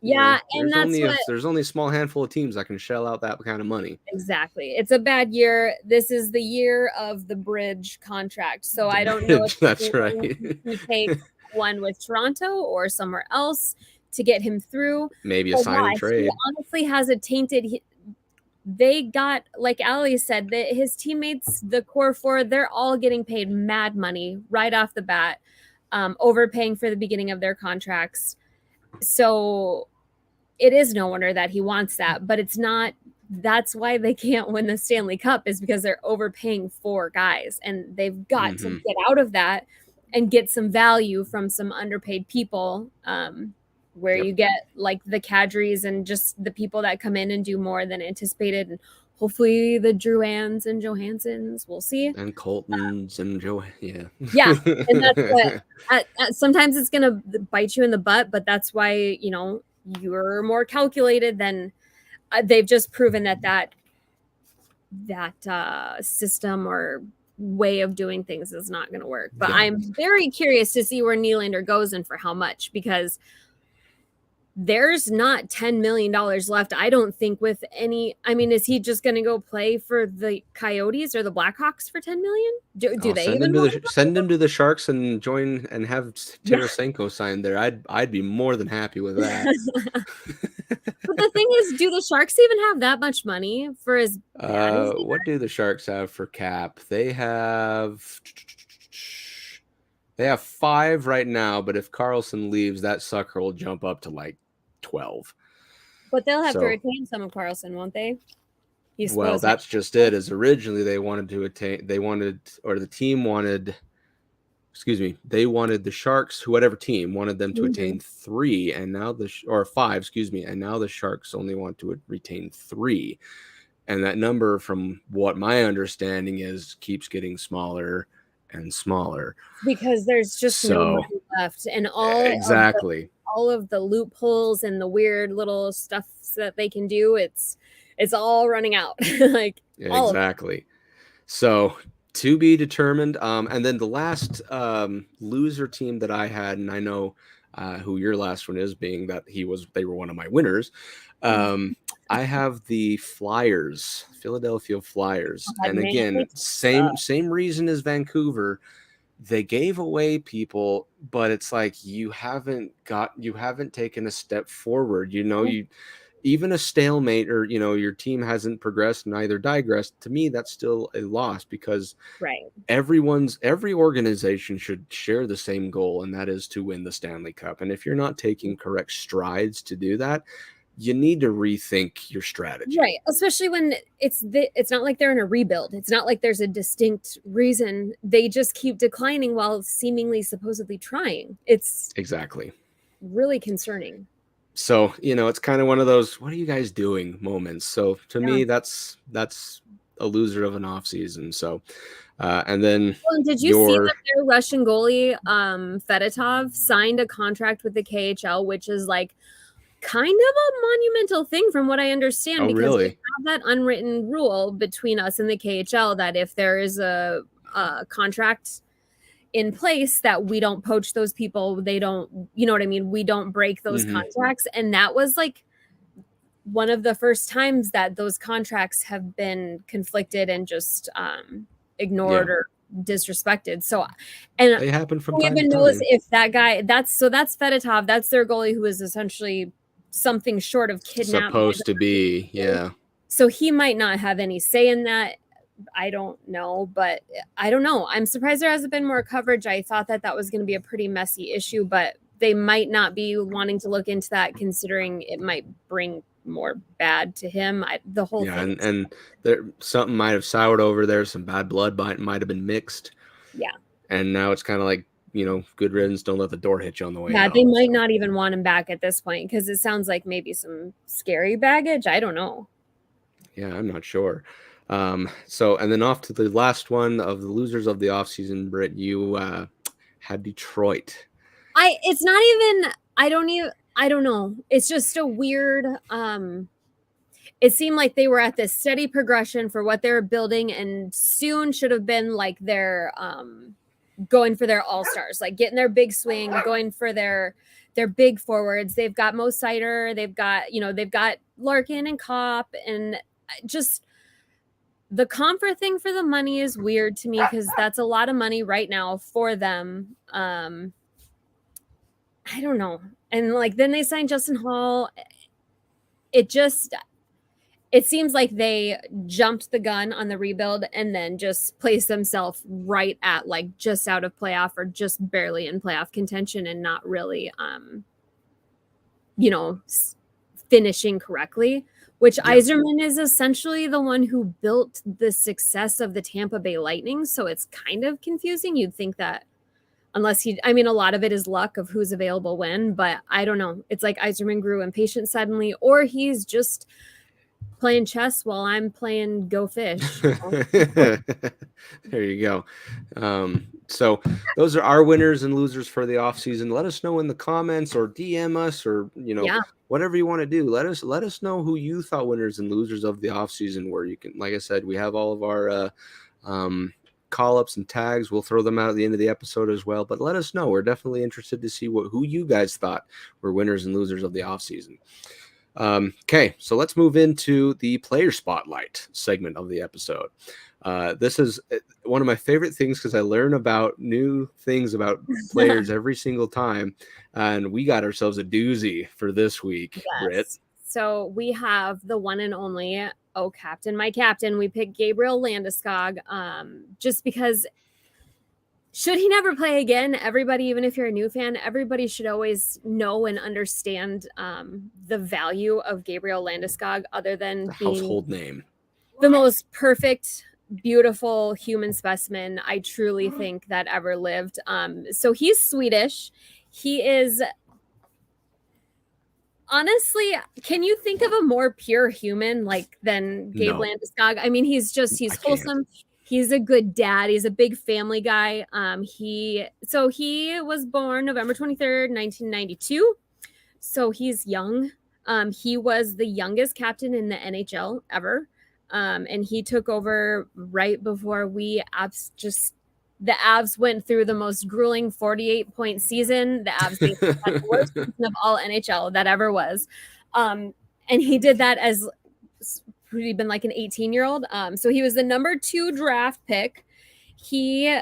there's only a small handful of teams that can shell out that kind of money. Exactly. It's a bad year. This is the year of the bridge contract. So I don't know if that's right. You take one with Toronto or somewhere else to get him through. Maybe a sign and trade. He honestly has a tainted. They got, like Ali said, that his teammates, the core four, they're all getting paid mad money right off the bat, overpaying for the beginning of their contracts. So it is no wonder that he wants that, but it's not. That's why they can't win the Stanley Cup, is because they're overpaying 4 guys, and they've got to get out of that and get some value from some underpaid people, where you get like the Kadris and just the people that come in and do more than anticipated, and hopefully the Drouins and Johanssons, we'll see, and Coltons and and that's what sometimes it's gonna bite you in the butt, but that's why you're more calculated than they've just proven that system or way of doing things is not going to work. But I'm very curious to see where Nylander goes and for how much, because there's not $10 million left, I don't think, with any. I mean, is he just going to go play for the Coyotes or the Blackhawks for $10 million? Do they send him to the Sharks and join and have Tarasenko signed there? I'd be more than happy with that. But the thing is, do the Sharks even have that much money for as bad as what do the Sharks have for cap? They have 5 right now, but if Karlsson leaves, that sucker will jump up to like 12. But they'll have to retain some of Karlsson, won't they? Well, that's just it. As originally they wanted, the Sharks, whatever team wanted them to attain 3, and now 5, and now the Sharks only want to retain 3. And that number, from what my understanding is, keeps getting smaller and smaller because there's just no money left, and all of the loopholes and the weird little stuff that they can do, it's all running out. Like exactly. So to be determined. And then the last loser team that I had, and I know who your last one is, being that they were one of my winners. I have the Philadelphia Flyers. And again, same reason as Vancouver. They gave away people, but it's like you haven't taken a step forward. Even a stalemate, or your team hasn't progressed, neither digressed. To me, that's still a loss, because every organization should share the same goal, and that is to win the Stanley Cup. And if you're not taking correct strides to do that, you need to rethink your strategy. Right. Especially when it's not like they're in a rebuild. It's not like there's a distinct reason. They just keep declining while seemingly supposedly trying. It's exactly really concerning. So, it's kind of one of those, what are you guys doing moments. So to me, that's a loser of an off season. So, and then did you see that their Russian goalie, Fedotov, signed a contract with the KHL, which is like kind of a monumental thing from what I understand, because really? we have that unwritten rule between us and the KHL that if there is a contract in place, that we don't poach those people. They don't, you know what I mean? We don't break those contracts. And that was like one of the first times that those contracts have been conflicted and just ignored or disrespected. So, and they happen from time even to knows time. if that guy, that's Fedotov, that's their goalie, who is essentially something short of kidnapped. Supposed to be, yeah. So he might not have any say in that. I don't know, but I don't know. I'm surprised there hasn't been more coverage. I thought that was going to be a pretty messy issue, but they might not be wanting to look into that, considering it might bring more bad to him. The whole thing. And there, something might have soured over there. Some bad blood might have been mixed. Yeah. And now it's kind of like, good riddance. Don't let the door hit you on the way out. They might not even want him back at this point, because it sounds like maybe some scary baggage. I don't know. Yeah, I'm not sure. So, and then off to the last one of the losers of the offseason, Brit, you had Detroit. I don't know. It's just a weird, it seemed like they were at this steady progression for what they were building, and soon should have been like their, going for their all-stars, like getting their big swing, going for their big forwards. They've got Mo Seider, they've got Larkin and Kopp, and just the Comfort thing for the money is weird to me, because that's a lot of money right now for them. I don't know. And like, then they signed Justin Hall. It seems like they jumped the gun on the rebuild and then just placed themselves right at like just out of playoff, or just barely in playoff contention, and not really, finishing correctly. Which Yzerman is essentially the one who built the success of the Tampa Bay Lightning. So it's kind of confusing. You'd think that a lot of it is luck of who's available when, but I don't know. It's like Yzerman grew impatient suddenly, or he's just playing chess while I'm playing Go Fish. There you go. So those are our winners and losers for the offseason. Let us know in the comments, or DM us, or, whatever you want to do. Let us know who you thought winners and losers of the offseason were. You can, like I said, we have all of our call-ups and tags. We'll throw them out at the end of the episode as well, but let us know. We're definitely interested to see who you guys thought were winners and losers of the offseason. Okay, so let's move into the player spotlight segment of the episode. This is one of my favorite things because I learn about new things about players every single time, and we got ourselves a doozy for this week. Yes. Brit. So we have the one and only captain, my captain. We picked Gabriel Landeskog, just because should he never play again, everybody, even if you're a new fan, everybody should always know and understand the value of Gabriel Landeskog, other than the household name, the most perfect, beautiful human specimen I truly think that ever lived. So he's Swedish. He is, honestly, can you think of a more pure human than Gabe Landeskog? I mean, he's wholesome. He's a good dad. He's a big family guy. He was born November 23rd, 1992. So he's young. He was the youngest captain in the NHL ever. And he took over right before the Avs went through the most grueling 48-point season. The Avs being the worst season of all NHL that ever was. And he did that as pretty been like an 18-year-old. So he was the number 2 draft pick. He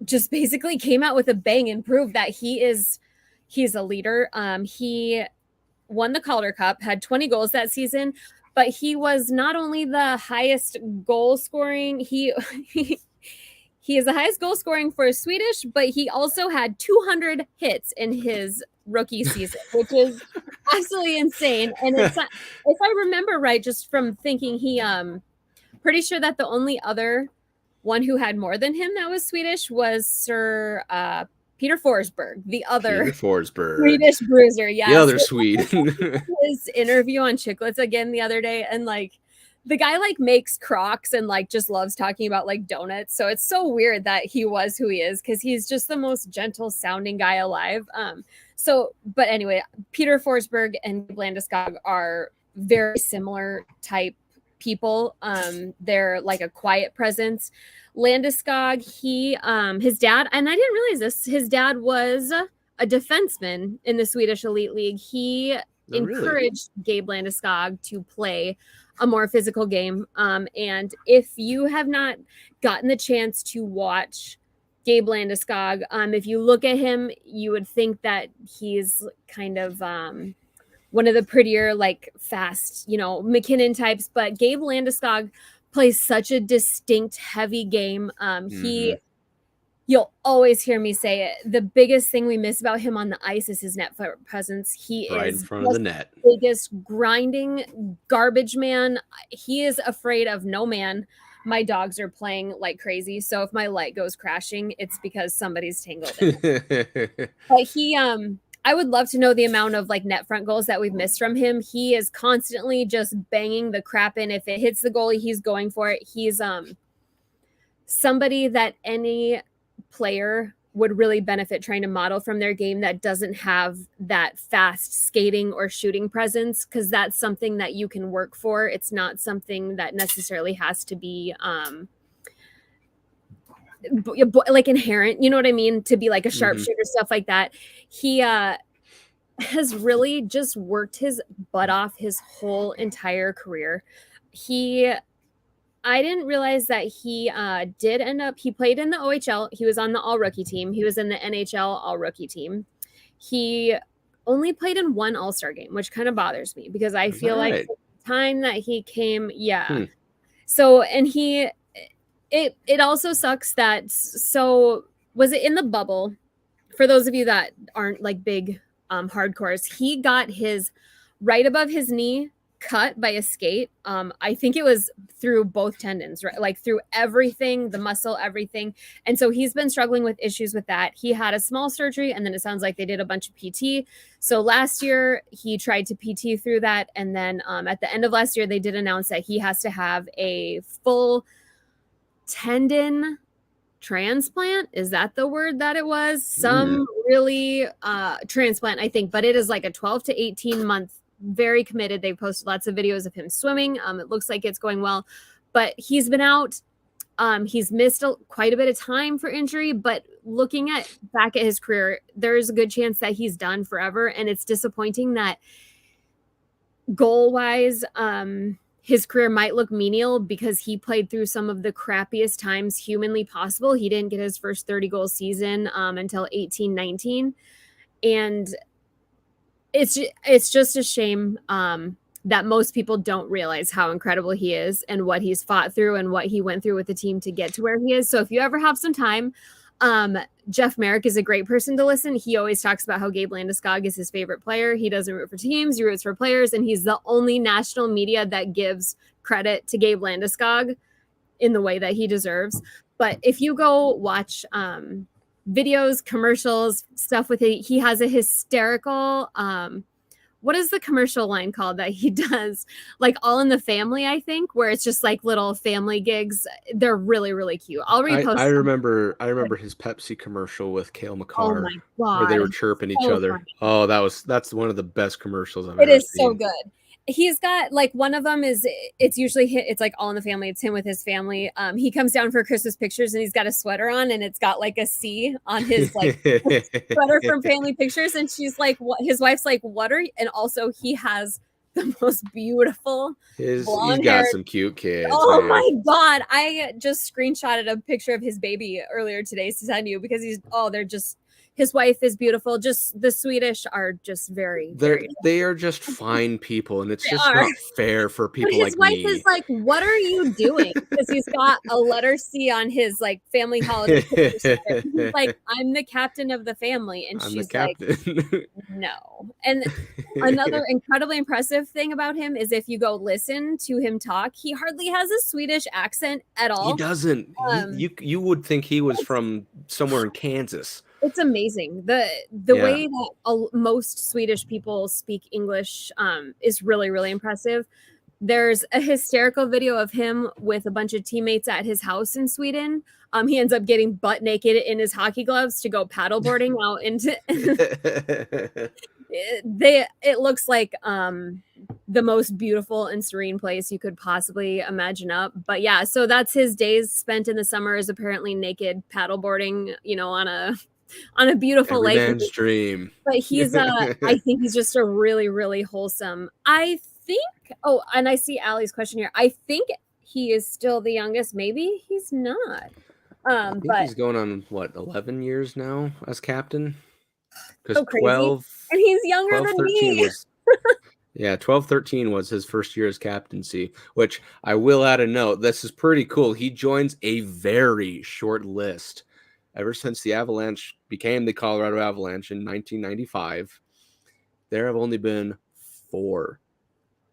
just basically came out with a bang and proved that he's a leader. He won the Calder Cup, had 20 goals that season, but he was not only the highest goal scoring, he is the highest goal scoring for Swedish, but he also had 200 hits in his rookie season, which is absolutely insane. And if I remember right, just from thinking, he pretty sure that the only other one who had more than him that was Swedish was Sir Peter Forsberg, the other Swedish bruiser. Yeah, the other Swede. His interview on Chicklets again the other day, and the guy makes Crocs and just loves talking about donuts. So it's so weird that he was who he is, because he's just the most gentle sounding guy alive. But anyway, Peter Forsberg and Landeskog are very similar type people. They're like a quiet presence. Landeskog, his dad, and I didn't realize this, his dad was a defenseman in the Swedish Elite League. He encouraged Gabe Landeskog to play a more physical game. And if you have not gotten the chance to watch Gabe Landeskog, if you look at him, you would think that he's kind of one of the prettier, fast, McKinnon types. But Gabe Landeskog plays such a distinct, heavy game. You'll always hear me say it. The biggest thing we miss about him on the ice is his net presence. He right is in front of the net. Biggest grinding garbage man. He is afraid of no man. My dogs are playing like crazy, so if my light goes crashing, it's because somebody's tangled in it. But I would love to know the amount of net front goals that we've missed from him. He is constantly just banging the crap in. If it hits the goalie, he's going for it. He's somebody that any player would really benefit trying to model from their game that doesn't have that fast skating or shooting presence, because that's something that you can work for. It's not something that necessarily has to be inherent, you know what I mean, to be a sharpshooter, stuff like that. He has really just worked his butt off his whole entire career. I didn't realize that he played in the OHL. He was on the all-rookie team. He was in the NHL all-rookie team. He only played in one all-star game, which kind of bothers me, because I feel like the time that he came, So, and it also sucks that, so was it in the bubble? For those of you that aren't big hardcores, he got his right above his knee cut by a skate. I think it was through both tendons, right? Through everything, the muscle, everything. And so he's been struggling with issues with that. He had a small surgery, and then it sounds like they did a bunch of PT. So last year he tried to PT through that. And then at the end of last year, they did announce that he has to have a full tendon transplant. Is that the word that it was? Some really transplant, I think, but it is like a 12 to 18 month, very committed. They posted lots of videos of him swimming. It looks like it's going well, but he's been out. He's missed quite a bit of time for injury, but looking back at his career, there's a good chance that he's done forever. And it's disappointing that goal-wise, his career might look menial because he played through some of the crappiest times humanly possible. He didn't get his first 30-goal season until 18-19. And it's just a shame that most people don't realize how incredible he is and what he's fought through and what he went through with the team to get to where he is. So if you ever have some time, Jeff Merrick is a great person to listen. He always talks about how Gabe Landeskog is his favorite player. He doesn't root for teams, he roots for players, and he's the only national media that gives credit to Gabe Landeskog in the way that he deserves. But if you go watch videos, commercials, stuff with it, he has a hysterical what is the commercial line called that he does? Like All in the Family, I think, where it's just like little family gigs. They're really, really cute. I'll repost. I remember his Pepsi commercial with Cale McCarr. Oh my God. Where they were chirping each other. Funny. Oh, that's one of the best commercials I've ever seen. It is so good. He's got like one of them is it's usually it's like All in the Family. It's him with his family. He comes down for Christmas pictures and he's got a sweater on and it's got like a C on his like sweater from Family Pictures. And she's like, what? His wife's like, what are you? And also he has the most beautiful he's got some cute kids. Oh man. My God. I just screenshotted a picture of his baby earlier today to send you because they're just, his wife is beautiful. Just the Swedish are just they are just fine people, and it's just not fair for people like me. His wife is like, "What are you doing?" Because he's got a letter C on his like family holiday. He's like, "I'm the captain of the family," and she's like, "No." And another incredibly impressive thing about him is if you go listen to him talk, he hardly has a Swedish accent at all. He doesn't. You would think he was from somewhere in Kansas. It's amazing. The way that most Swedish people speak English is really, really impressive. There's a hysterical video of him with a bunch of teammates at his house in Sweden. He ends up getting butt naked in his hockey gloves to go paddleboarding out into it looks like the most beautiful and serene place you could possibly imagine up. But yeah, so that's his days spent in the summer is apparently naked paddleboarding, on a beautiful lake. Man's dream. But he's I think he's just a really, really wholesome. I think and I see Allie's question here. I think he is still the youngest. Maybe he's not. I think he's going on 11 years now as captain? Because so 12 and he's younger 12, than me. 12-13 was his first year as captaincy, which I will add a note. This is pretty cool. He joins a very short list. Ever since the Avalanche became the Colorado Avalanche in 1995, there have only been 4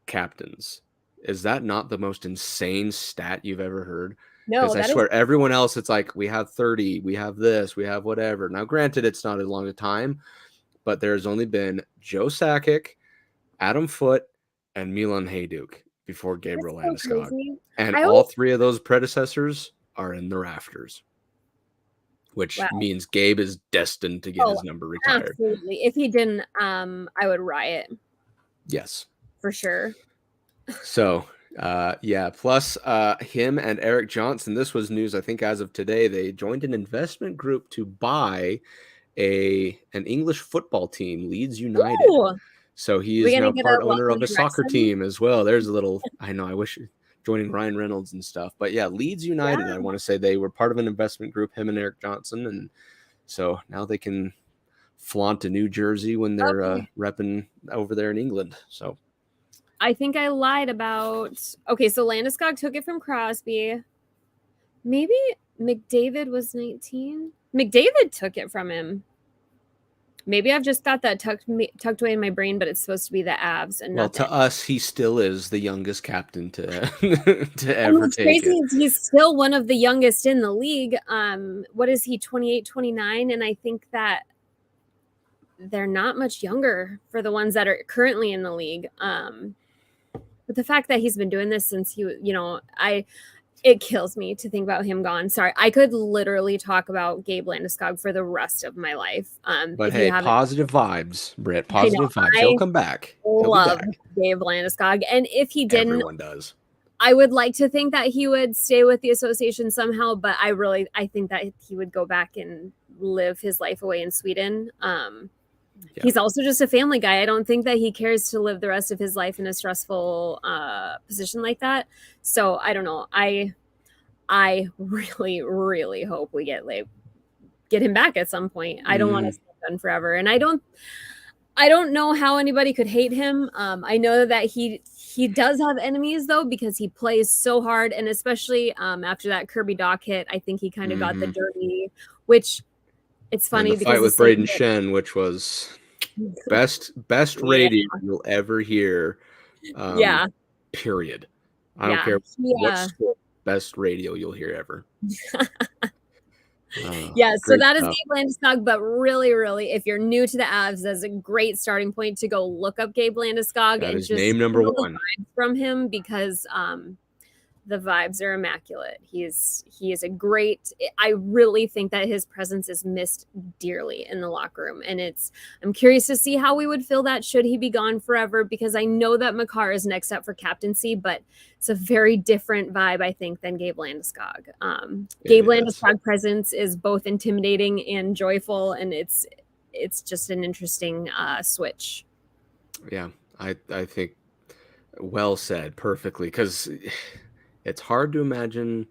captains. Is that not the most insane stat you've ever heard? No, because I swear everyone else, it's like we have 30, we have this, we have whatever. Now, granted, it's not as long a time, but there's only been Joe Sakic, Adam Foote, and Milan Hajduk before Gabriel Landeskog. And all 3 of those predecessors are in the rafters. Which means Gabe is destined to get his number retired. Absolutely. If he didn't, I would riot. Yes. For sure. So, plus him and Eric Johnson, this was news, I think, as of today. They joined an investment group to buy an English football team, Leeds United. Ooh. So he is now part owner of a soccer team as well. There's a little, I know, I wish... joining Ryan Reynolds and stuff. But yeah, Leeds United, I want to say they were part of an investment group, him and Eric Johnson. And so now they can flaunt a New Jersey when they're repping over there in England. So I think I lied about, so Landeskog took it from Crosby. Maybe McDavid was 19. McDavid took it from him. Maybe I've just got that tucked away in my brain, but it's supposed to be the Avs. And well, to us, he still is the youngest captain to ever take it. He's still one of the youngest in the league. What is he, 28, 29? And I think that they're not much younger for the ones that are currently in the league. But the fact that he's been doing this since he, It kills me to think about him gone. Sorry, I could literally talk about Gabe Landeskog for the rest of my life. But If you hey, haven't, positive vibes, Britt. I know Positive vibes. He'll I come back. He'll be love back. Gabe Landeskog, and if he didn't, Everyone does. I would like to think that he would stay with the association somehow, but I think that he would go back and live his life away in Sweden. He's also just a family guy. I don't think that he cares to live the rest of his life in a stressful position like that. So I don't know. I really, really hope we get him back at some point. I don't want to stay done forever, and I don't know how anybody could hate him. I know that he does have enemies though, because he plays so hard, and especially after that Kirby Doc hit, I think he kind of got the dirty. Which it's funny and the because fight with Braden Shen, which was best radio you'll ever hear. Period. I don't care what sport, best radio you'll hear ever. So that is Gabe Landeskog, but really, really, if you're new to the Avs, that's a great starting point to go look up Gabe Landeskog that and is just name number one from him, because the vibes are immaculate. He is a great. I really think that his presence is missed dearly in the locker room, and I'm curious to see how we would feel that should he be gone forever, because I know that Makar is next up for captaincy, but it's a very different vibe, I think, than Gabe Landeskog. Gabe Landeskog presence is both intimidating and joyful, and it's just an interesting switch. Yeah, I think well said, perfectly, because it's hard to imagine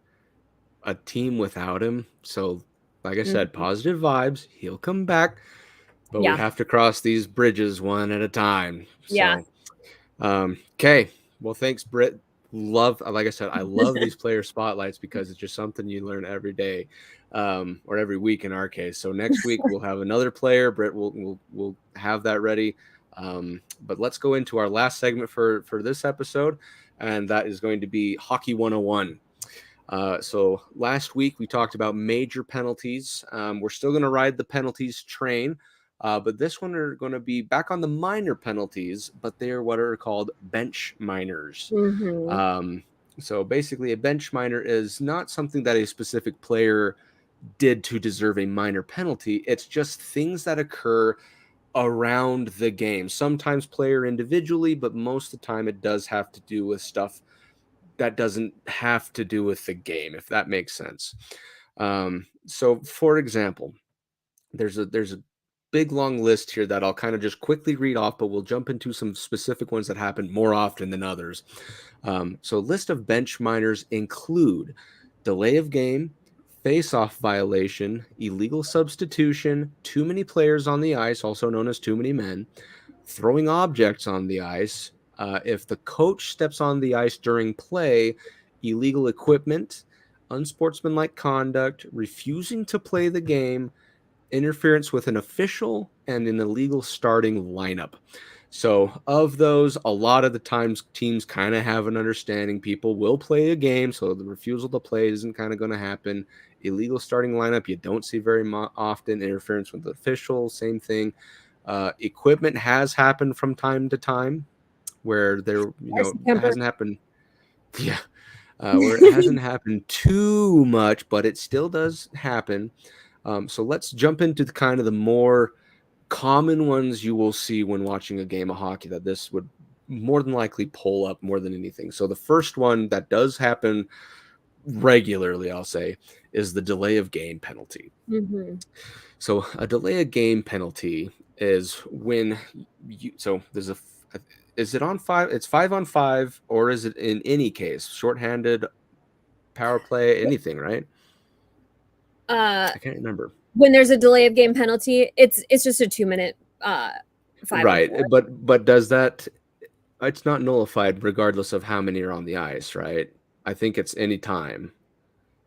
a team without him. So, like I said, positive vibes. He'll come back, but we have to cross these bridges one at a time. So, okay. Well, thanks, Britt. Like I said, I love these player spotlights because it's just something you learn every day, or every week in our case. So next week we'll have another player. Britt will have that ready. But let's go into our last segment for this episode, and that is going to be Hockey 101. So last week we talked about major penalties. We're still going to ride the penalties train, but this one are going to be back on the minor penalties, but they are what are called bench minors. So basically a bench minor is not something that a specific player did to deserve a minor penalty. It's just things that occur around the game, sometimes player individually, but most of the time it does have to do with stuff that doesn't have to do with the game, if that makes sense. So for example, there's a big long list here that I'll kind of just quickly read off, but we'll jump into some specific ones that happen more often than others. So list of bench minors include delay of game, face-off violation, illegal substitution, too many players on the ice, also known as too many men, throwing objects on the ice, if the coach steps on the ice during play, illegal equipment, unsportsmanlike conduct, refusing to play the game, interference with an official, and an illegal starting lineup. So of those, a lot of the times teams kind of have an understanding. People will play a game, so the refusal to play isn't kind of going to happen. Illegal starting lineup, you don't see very often. Interference with the official, same thing. Equipment has happened from time to time where there, it hasn't happened. Yeah. Where it hasn't happened too much, but it still does happen. So let's jump into kind of the more common ones you will see when watching a game of hockey that this would more than likely pull up more than anything. So the first one that does happen regularly, I'll say, is the delay of game penalty. So a delay of game penalty is when there's is it on 5? It's 5-on-5, or is it in any case shorthanded, power play, anything, right? I can't remember. When there's a delay of game penalty, it's just a 2-minute 5-on-4. Right, but does that? It's not nullified regardless of how many are on the ice, right? I think it's any time,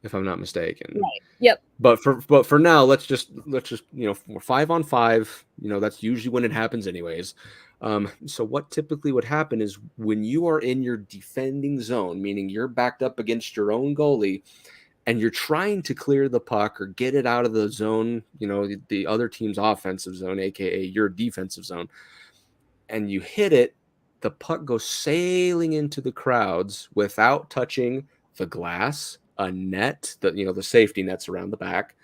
if I'm not mistaken. Right. Yep. But for now, let's just we're 5-on-5. That's usually when it happens, anyways. So what typically would happen is when you are in your defending zone, meaning you're backed up against your own goalie, and you're trying to clear the puck or get it out of the zone, the other team's offensive zone, aka your defensive zone, and you hit it, the puck goes sailing into the crowds without touching the glass, a net, the safety nets around the back,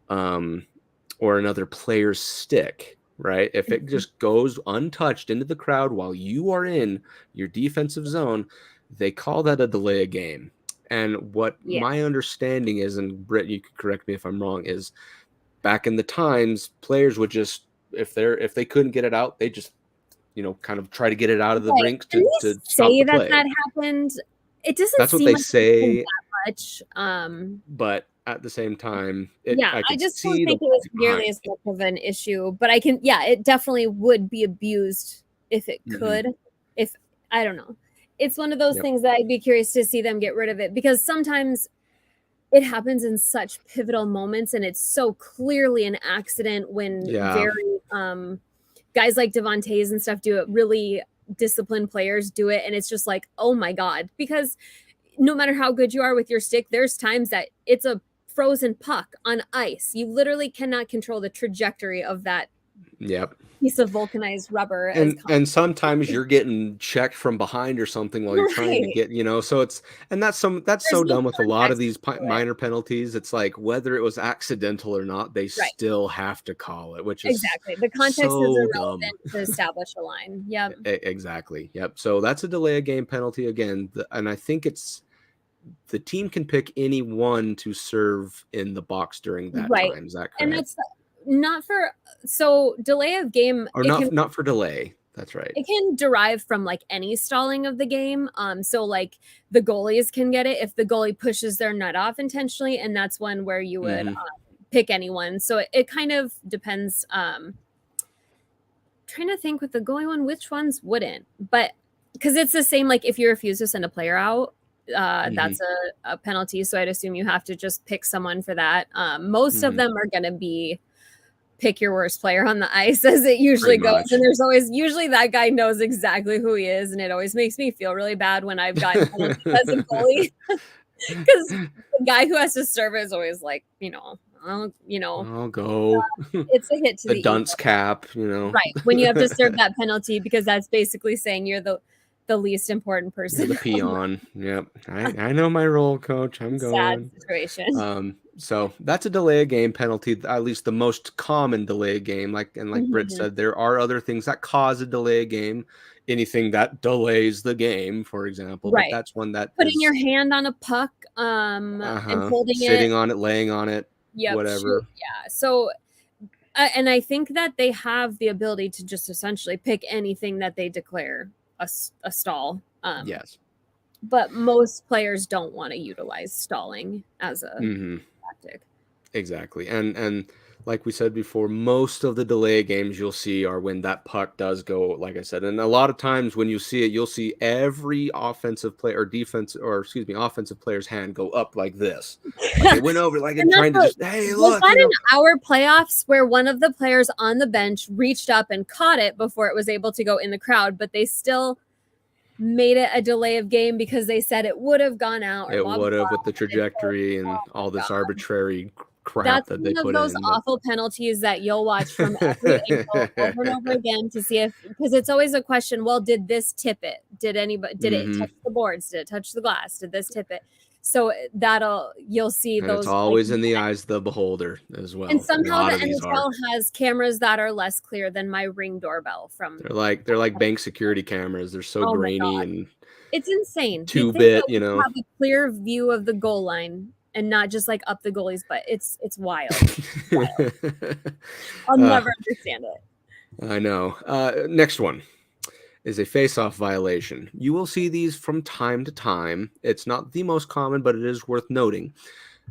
or another player's stick, right? If it just goes untouched into the crowd while you are in your defensive zone, they call that a delay of game. And what my understanding is, and Britt, you could correct me if I'm wrong, is back in the times, players would just, if they couldn't get it out, they just, kind of try to get it out of the rink to stop the play. That happened. It doesn't. That's what they say. That much. But at the same time, I just don't think it was nearly as much of an issue. But it definitely would be abused if it could. If I don't know, it's one of those things that I'd be curious to see them get rid of it, because sometimes it happens in such pivotal moments, and it's so clearly an accident when very guys like Devontae's and stuff do it. Really disciplined players do it, and it's just like, oh my God, because no matter how good you are with your stick, there's times that it's a frozen puck on ice. You literally cannot control the trajectory of that piece of vulcanized rubber. And sometimes you're getting checked from behind or something while you're trying to get, so it's, and that's so dumb with a lot of these minor penalties. It's like, whether it was accidental or not, they still have to call it, which is exactly the context is irrelevant to establish a line. Exactly. So that's a delay of game penalty again. And I think it's, the team can pick any one to serve in the box during that time. Is that correct? And that's not for, so delay of game, or not for delay. That's right. It can derive from like any stalling of the game. So like the goalies can get it if the goalie pushes their nut off intentionally, and that's one where you would pick anyone. So it kind of depends. Trying to think with the goalie one, which ones wouldn't, but because it's the same, like if you refuse to send a player out, that's a penalty. So I'd assume you have to just pick someone for that. Most of them are going to be pick your worst player on the ice, as it usually goes. And there's always, usually that guy knows exactly who he is. And it always makes me feel really bad when I've gotten penalties as a goalie, because the guy who has to serve is always like, I'll go. It's a hit to the dunce cap, right, when you have to serve that penalty, because that's basically saying you're the least important person. You're the peon. Yep. I know my role, coach. I'm going. Sad situation. So that's a delay of game penalty, at least the most common delay of game. Like Britt said, there are other things that cause a delay of game. Anything that delays the game, for example. Right. But that's one that putting your hand on a puck, and holding sitting on it, laying on it, whatever. So and I think that they have the ability to just essentially pick anything that they declare a stall. Yes. But most players don't want to utilize stalling as a tactic. Exactly. And like we said before, most of the delay games you'll see are when that puck does go, like I said. And a lot of times when you see it, you'll see every offensive player's hand go up like this. Like it went over like it trying to just, hey, look. Was that in our playoffs where one of the players on the bench reached up and caught it before it was able to go in the crowd, but they still made it a delay of game because they said it would have gone out. It would have, with the trajectory and all this arbitrary crap that they put in. That's one of those awful penalties that you'll watch from every angle over and over again to see if, because it's always a question, well, did this tip it? Did it touch the boards? Did it touch the glass? Did this tip it? So you'll see and those. It's always in the eyes of the beholder as well. And somehow the NHL has cameras that are less clear than my Ring doorbell. They're like bank security cameras. They're so grainy and it's insane. 2-bit, have a clear view of the goal line and not just like up the goalie's butt. It's wild. I'll never understand it. I know. Next one is a face-off violation. You will see these from time to time. It's not the most common, but it is worth noting.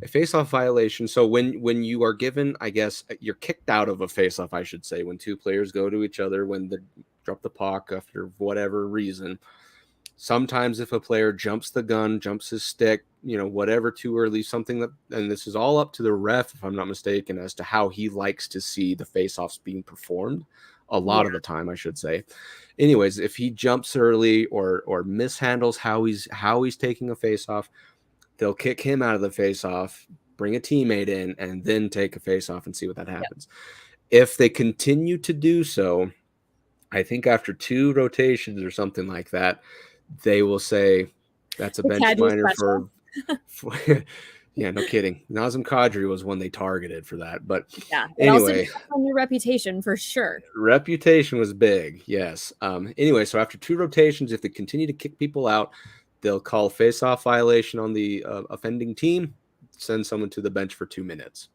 A face-off violation. So when you are given, I guess, you're kicked out of a face-off, I should say, when two players go to each other, when they drop the puck after whatever reason. Sometimes if a player jumps the gun, jumps his stick, whatever too early, something that, and this is all up to the ref, if I'm not mistaken, as to how he likes to see the face-offs being performed. A lot of the time, I should say. Anyways, if he jumps early or mishandles how he's taking a face-off, they'll kick him out of the face-off, bring a teammate in, and then take a face-off and see what that happens. If they continue to do so, I think after 2 rotations or something like that, they will say that's a bench minor for Yeah, no kidding. Nazem Kadri was one they targeted for that. But yeah, it also anyway, depends on your reputation for sure. reputation was big. Yes. Anyway, so after 2 rotations, if they continue to kick people out, they'll call face-off violation on the offending team, send someone to the bench for 2 minutes.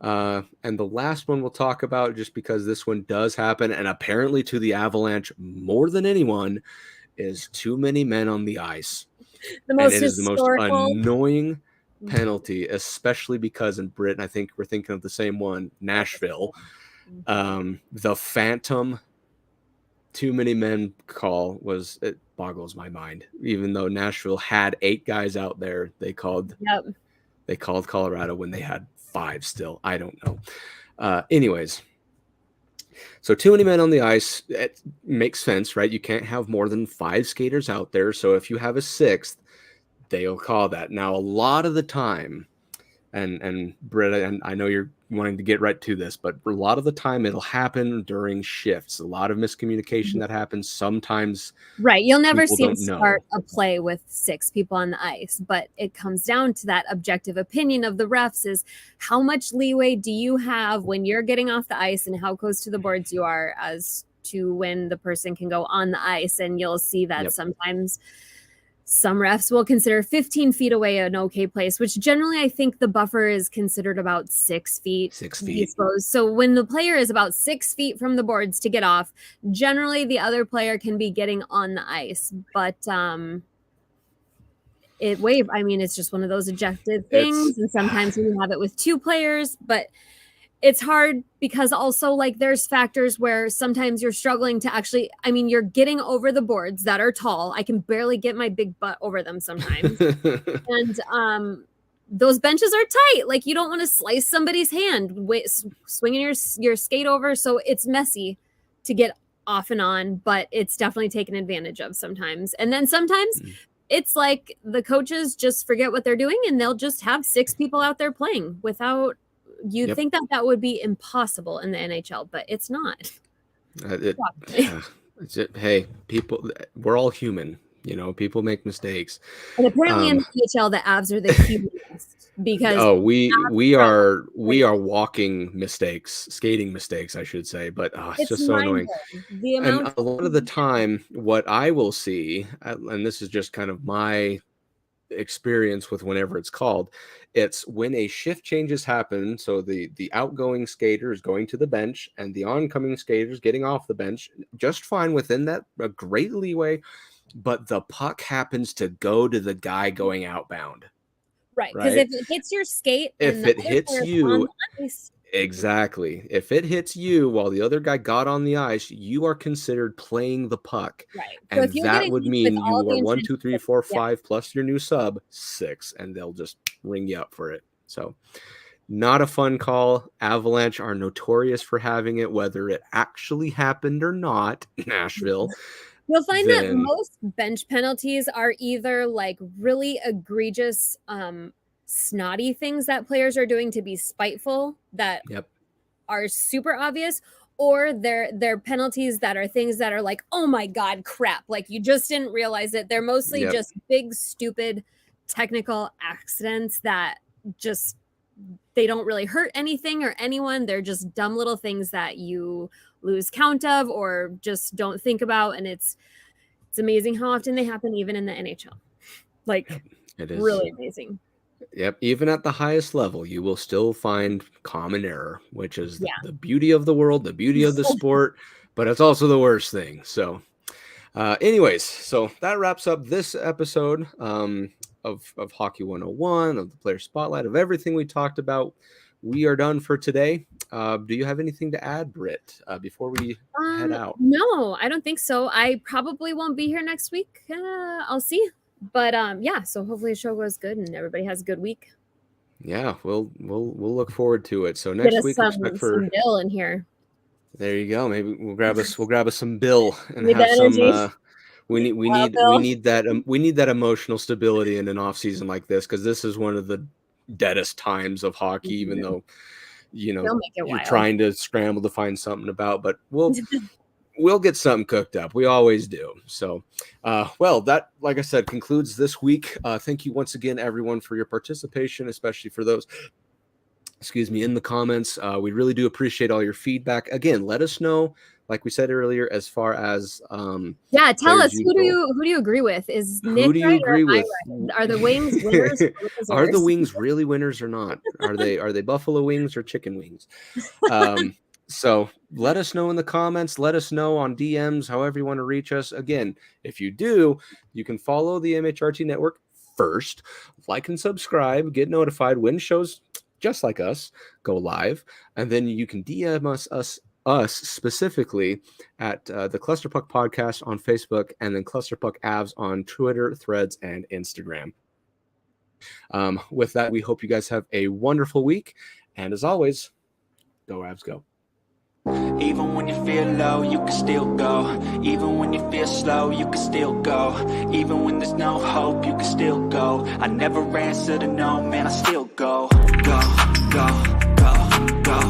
And the last one we'll talk about, just because this one does happen, and apparently to the Avalanche more than anyone, is too many men on the ice. The most and it is the most historical annoying penalty, especially because in Britain, I think we're thinking of the same one, Nashville. The phantom too many men call it boggles my mind. Even though Nashville had 8 guys out there, they called Colorado when they had 5 still. I don't know. Anyways, so too many men on the ice, it makes sense, right? You can't have more than 5 skaters out there. So if you have a 6th, they'll call that. Now, a lot of the time, and Britt, and I know you're wanting to get right to this, but a lot of the time it'll happen during shifts. A lot of miscommunication that happens sometimes. Right. You'll never see them start a play with 6 people on the ice, but it comes down to that objective opinion of the refs is how much leeway do you have when you're getting off the ice and how close to the boards you are as to when the person can go on the ice. And you'll see that sometimes some refs will consider 15 feet away an okay place, which generally I think the buffer is considered about 6 feet. 6 feet. So when the player is about 6 feet from the boards to get off, generally the other player can be getting on the ice. But it's just one of those objective things. And sometimes we have it with 2 players, but it's hard because also like there's factors where sometimes you're struggling to actually, you're getting over the boards that are tall. I can barely get my big butt over them sometimes. And those benches are tight. Like you don't want to slice somebody's hand swinging your skate over. So it's messy to get off and on, but it's definitely taken advantage of sometimes. And then sometimes it's like the coaches just forget what they're doing and they'll just have 6 people out there playing without. You'd think that would be impossible in the NHL, but it's not. Hey, people, we're all human. People make mistakes. And apparently in the NHL, the Avs are the humanest because we are walking mistakes, skating mistakes, I should say. But it's just so annoying. And a lot of the time, what I will see, and this is just kind of my experience with whenever it's called, it's when a shift changes happen, so the outgoing skater is going to the bench and the oncoming skater is getting off the bench just fine within that a great leeway, but the puck happens to go to the guy going outbound, right? Because if it hits your skate, if it hits you, exactly, if it hits you while the other guy got on the ice, you are considered playing the puck, right? And so that would mean you are 1, 2, 3, 4, 5 plus your new sub 6, and they'll just ring you up for it. So not a fun call. Avalanche are notorious for having it, whether it actually happened or not. Nashville. You'll find that most bench penalties are either like really egregious snotty things that players are doing to be spiteful that are super obvious, or they're penalties that are things that are like, oh my god, crap, like you just didn't realize it. They're mostly just big stupid technical accidents that just they don't really hurt anything or anyone. They're just dumb little things that you lose count of or just don't think about, and it's amazing how often they happen even in the NHL. Like it is really amazing. Yep. Even at the highest level, you will still find common error, which is the beauty of the world, the beauty of the sport, but it's also the worst thing. So anyways, so that wraps up this episode of Hockey 101, of the Player Spotlight, of everything we talked about. We are done for today. Do you have anything to add, Britt, before we head out? No, I don't think so. I probably won't be here next week. I'll see. But so hopefully the show goes good and everybody has a good week. Yeah, we'll look forward to it. So next week, expect for some Bill in here. There you go. Maybe we'll grab us some Bill and have some. We need that emotional stability in an off season like this, because this is one of the deadest times of hockey. Even though you're trying to scramble to find something about, but we'll We'll get something cooked up. We always do. So, well, that, like I said, concludes this week. Thank you once again, everyone, for your participation, especially for those, in the comments. We really do appreciate all your feedback. Again, let us know, like we said earlier, as far as tell us, who do you agree with? Is Nick who do you agree with? Right? Are the wings winners? Are the wings really winners or not? Are they buffalo wings or chicken wings? So let us know in the comments. Let us know on DMs, however you want to reach us. Again, if you do, you can follow the MHRT network first, like and subscribe, get notified when shows just like us go live, and then you can DM us specifically at the Clusterpuck Podcast on Facebook, and then Clusterpuck Avs on Twitter, Threads, and Instagram. With that, we hope you guys have a wonderful week, and as always, go Avs, go. Even when you feel low, you can still go. Even when you feel slow, you can still go. Even when there's no hope, you can still go. I never answer to no, man, I still go. Go, go, go, go,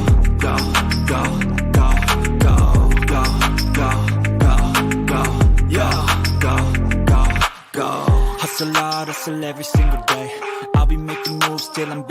go, go, go, go, go, go, go, go, go, go. Hustle hard, hustle every single day. I'll be making moves till I'm